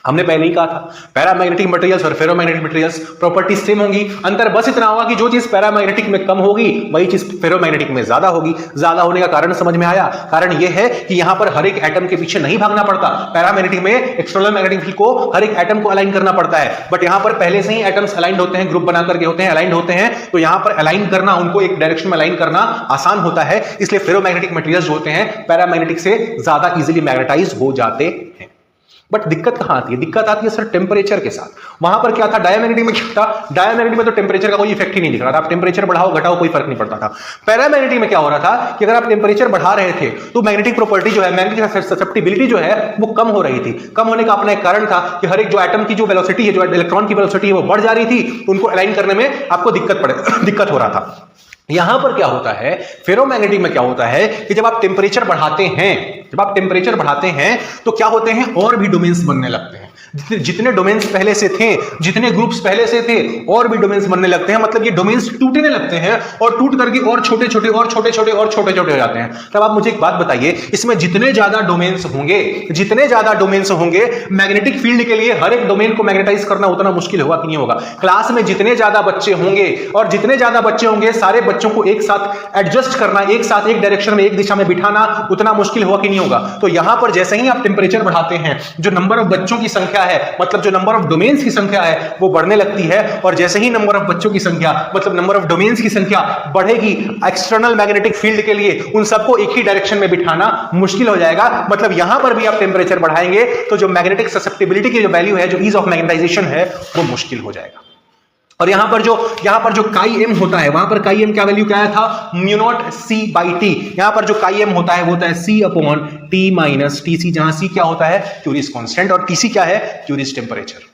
हमने पहले ही कहा था, पैरामैग्नेटिक मटेरियल्स और फेरोमैग्नेटिक मटेरियल्स प्रॉपर्टी सेम होंगी। अंतर बस इतना होगा कि जो चीज पैरामैग्नेटिक में कम होगी वही चीज फेरोमैग्नेटिक में ज्यादा होगी। ज्यादा होने का कारण समझ में आया? कारण यह है कि यहां पर हर एक एटम के पीछे नहीं भागना पड़ता। पैरामैग्नेटिक में एक्सटर्नल मैग्नेटिक फील्ड को हर एक एटम को अलाइन करना पड़ता है, बट यहां पर पहले से ही एटम्स अलाइंड होते हैं, ग्रुप बना करके होते हैं, अलाइंड होते हैं, तो यहां पर अलाइन करना, उनको एक डायरेक्शन में अलाइन करना आसान होता है। इसलिए फेरोमैग्नेटिक मटेरियल्स जो होते हैं पैरामैग्नेटिक से ज्यादा इजीली मैग्नेटाइज हो जाते हैं। बट दिक्कत कहां आती है? दिक्कत आती है सर टेम्परेचर के साथ। वहां पर क्या था, डायमैग्नेटिक में क्या था? डायमैग्नेटिक में तो टेम्परेचर का कोई इफेक्ट ही नहीं दिख रहा था। आप टेम्परेचर बढ़ाओ घटाओ कोई फर्क नहीं पड़ता था। पैरामैग्नेटिक में क्या हो रहा था कि अगर आप टेम्परेचर बढ़ा रहे थे तो मैग्नेटिक प्रॉपर्टी जो है, मैग्नेटिक ससेप्टिबिलिटी जो है वो कम हो रही थी। कम होने का अपना एक कारण था कि हर एक जो एटम की जो वेलोसिटी है, जो इलेक्ट्रॉन की वेलोसिटी है वो बढ़ जा रही थी, उनको अलाइन करने में आपको दिक्कत हो रहा था। यहां पर क्या होता है, फेरोमैग्नेटिक में क्या होता है कि जब आप टेम्परेचर बढ़ाते हैं तो क्या होते हैं, और भी डोमेन्स बनने लगते हैं। जितने डोमेन्स पहले से थे, जितने ग्रुप्स पहले से थे, और भी डोमेन्स बनने लगते हैं। मतलब ये डोमेन्स टूटने लगते हैं और टूट करके और छोटे छोटे हो जाते हैं। तब आप मुझे एक बात बताइए, इसमें जितने ज्यादा डोमेन्स होंगे मैग्नेटिक फील्ड के लिए हर एक डोमेन को मैग्नेटाइज करना उतना मुश्किल होगा कि नहीं होगा? क्लास में जितने ज्यादा बच्चे होंगे सारे बच्चों को एक साथ एडजस्ट करना, एक साथ एक डायरेक्शन में, एक दिशा में बिठाना उतना मुश्किल होगा कि नहीं होगा? तो यहां पर जैसे ही आप टेम्परेचर बढ़ाते हैं, जो नंबर ऑफ बच्चों की संख्या है, मतलब जो नंबर ऑफ डोमेन्स की संख्या है वो बढ़ने लगती है। और जैसे ही नंबर ऑफ बच्चों की संख्या, मतलब नंबर ऑफ डोमेन्स की संख्या बढ़ेगी, एक्सटर्नल मैग्नेटिक फील्ड के लिए उन सबको एक ही डायरेक्शन में बिठाना मुश्किल हो जाएगा। मतलब यहां पर भी आप टेम्परेचर बढ़ाएंगे तो जो मैग्नेटिक ससेप्टिबिलिटी की जो वैल्यू है, जो ईज ऑफ मैग्नेटाइजेशन है, वो मुश्किल हो जाएगा। और यहां पर जो काई एम होता है, वहां पर काई एम क्या वैल्यू क्या आया था, mu naught C by T. यहां पर जो काई एम होता है वो होता है C upon T minus T C, जहां सी क्या होता है, क्यूरीज कांस्टेंट, और टी सी क्या है, क्यूरीज टेम्परेचर।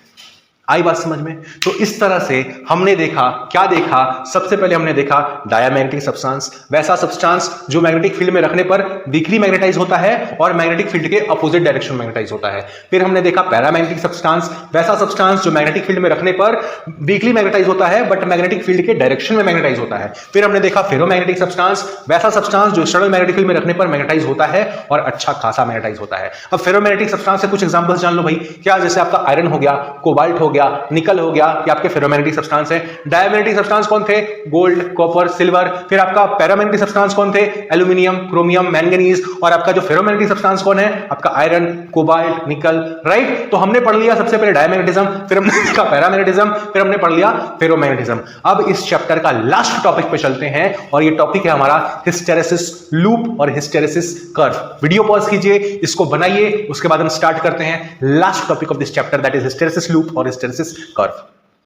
आई बात समझ में? तो इस तरह से हमने देखा, क्या देखा, सबसे पहले हमने देखा डायमैग्नेटिक सब्सटेंस, वैसा सब्सटेंस जो मैग्नेटिक फील्ड में रखने पर वीकली मैग्नेटाइज होता है और मैग्नेटिक फील्ड के अपोजिट डायरेक्शन में मैग्नेटाइज होता है। फिर हमने देखा पैरामैग्नेटिक सब्सटेंस, वैसा सब्सटेंस जो मैग्नेटिक फील्ड में रखने पर वीकली मैग्नेटाइज होता है बट मैग्नेटिक फील्ड के डायरेक्शन में मैग्नेटाइज होता है। फिर हमने देखा फेरोमैग्नेटिक सब्सटेंस, वैसा सब्सटेंस जो एक्सटर्नल मैग्नेटिक फील्ड में रखने पर मैग्नेटाइज होता है और अच्छा खासा मैग्नेटाइज होता है। अब फेरोमैग्नेटिक सब्सटेंस से कुछ एग्जांपल्स जान लो भाई। क्या? जैसे आपका आयरन हो गया, कोबाल्ट हो गया, निकल हो गया, ये आपके फेरोमैग्नेटिक सब्सटेंस है। डायमैग्नेटिक सब्सटेंस कौन थे? Gold, copper, silver. फिर आपका पैरामैग्नेटिक सब्सटेंस कौन थे? Aluminium, chromium, manganese. और आपका जो फेरोमैग्नेटिक सब्सटेंस कौन है? आपका आयरन, कोबाल्ट, निकल, राइट। तो हमने पढ़ लिया सबसे पहले डायमैग्नेटिज्म, फिर हमने देखा पैरामैग्नेटिज्म, फिर हमने पढ़ लिया फेरोमैग्नेटिज्म। अब इस चैप्टर का लास्ट टॉपिक पे चलते हैं और ये टॉपिक है हमारा हिस्टेरेसिस लूप और हिस्टेरेसिस कर्व। वीडियो पॉज कीजिए, इसको बनाइए, उसके बाद हम स्टार्ट करते हैं last topic of this chapter, that is hysteresis loop और हिस्टेरेसिस कर्व।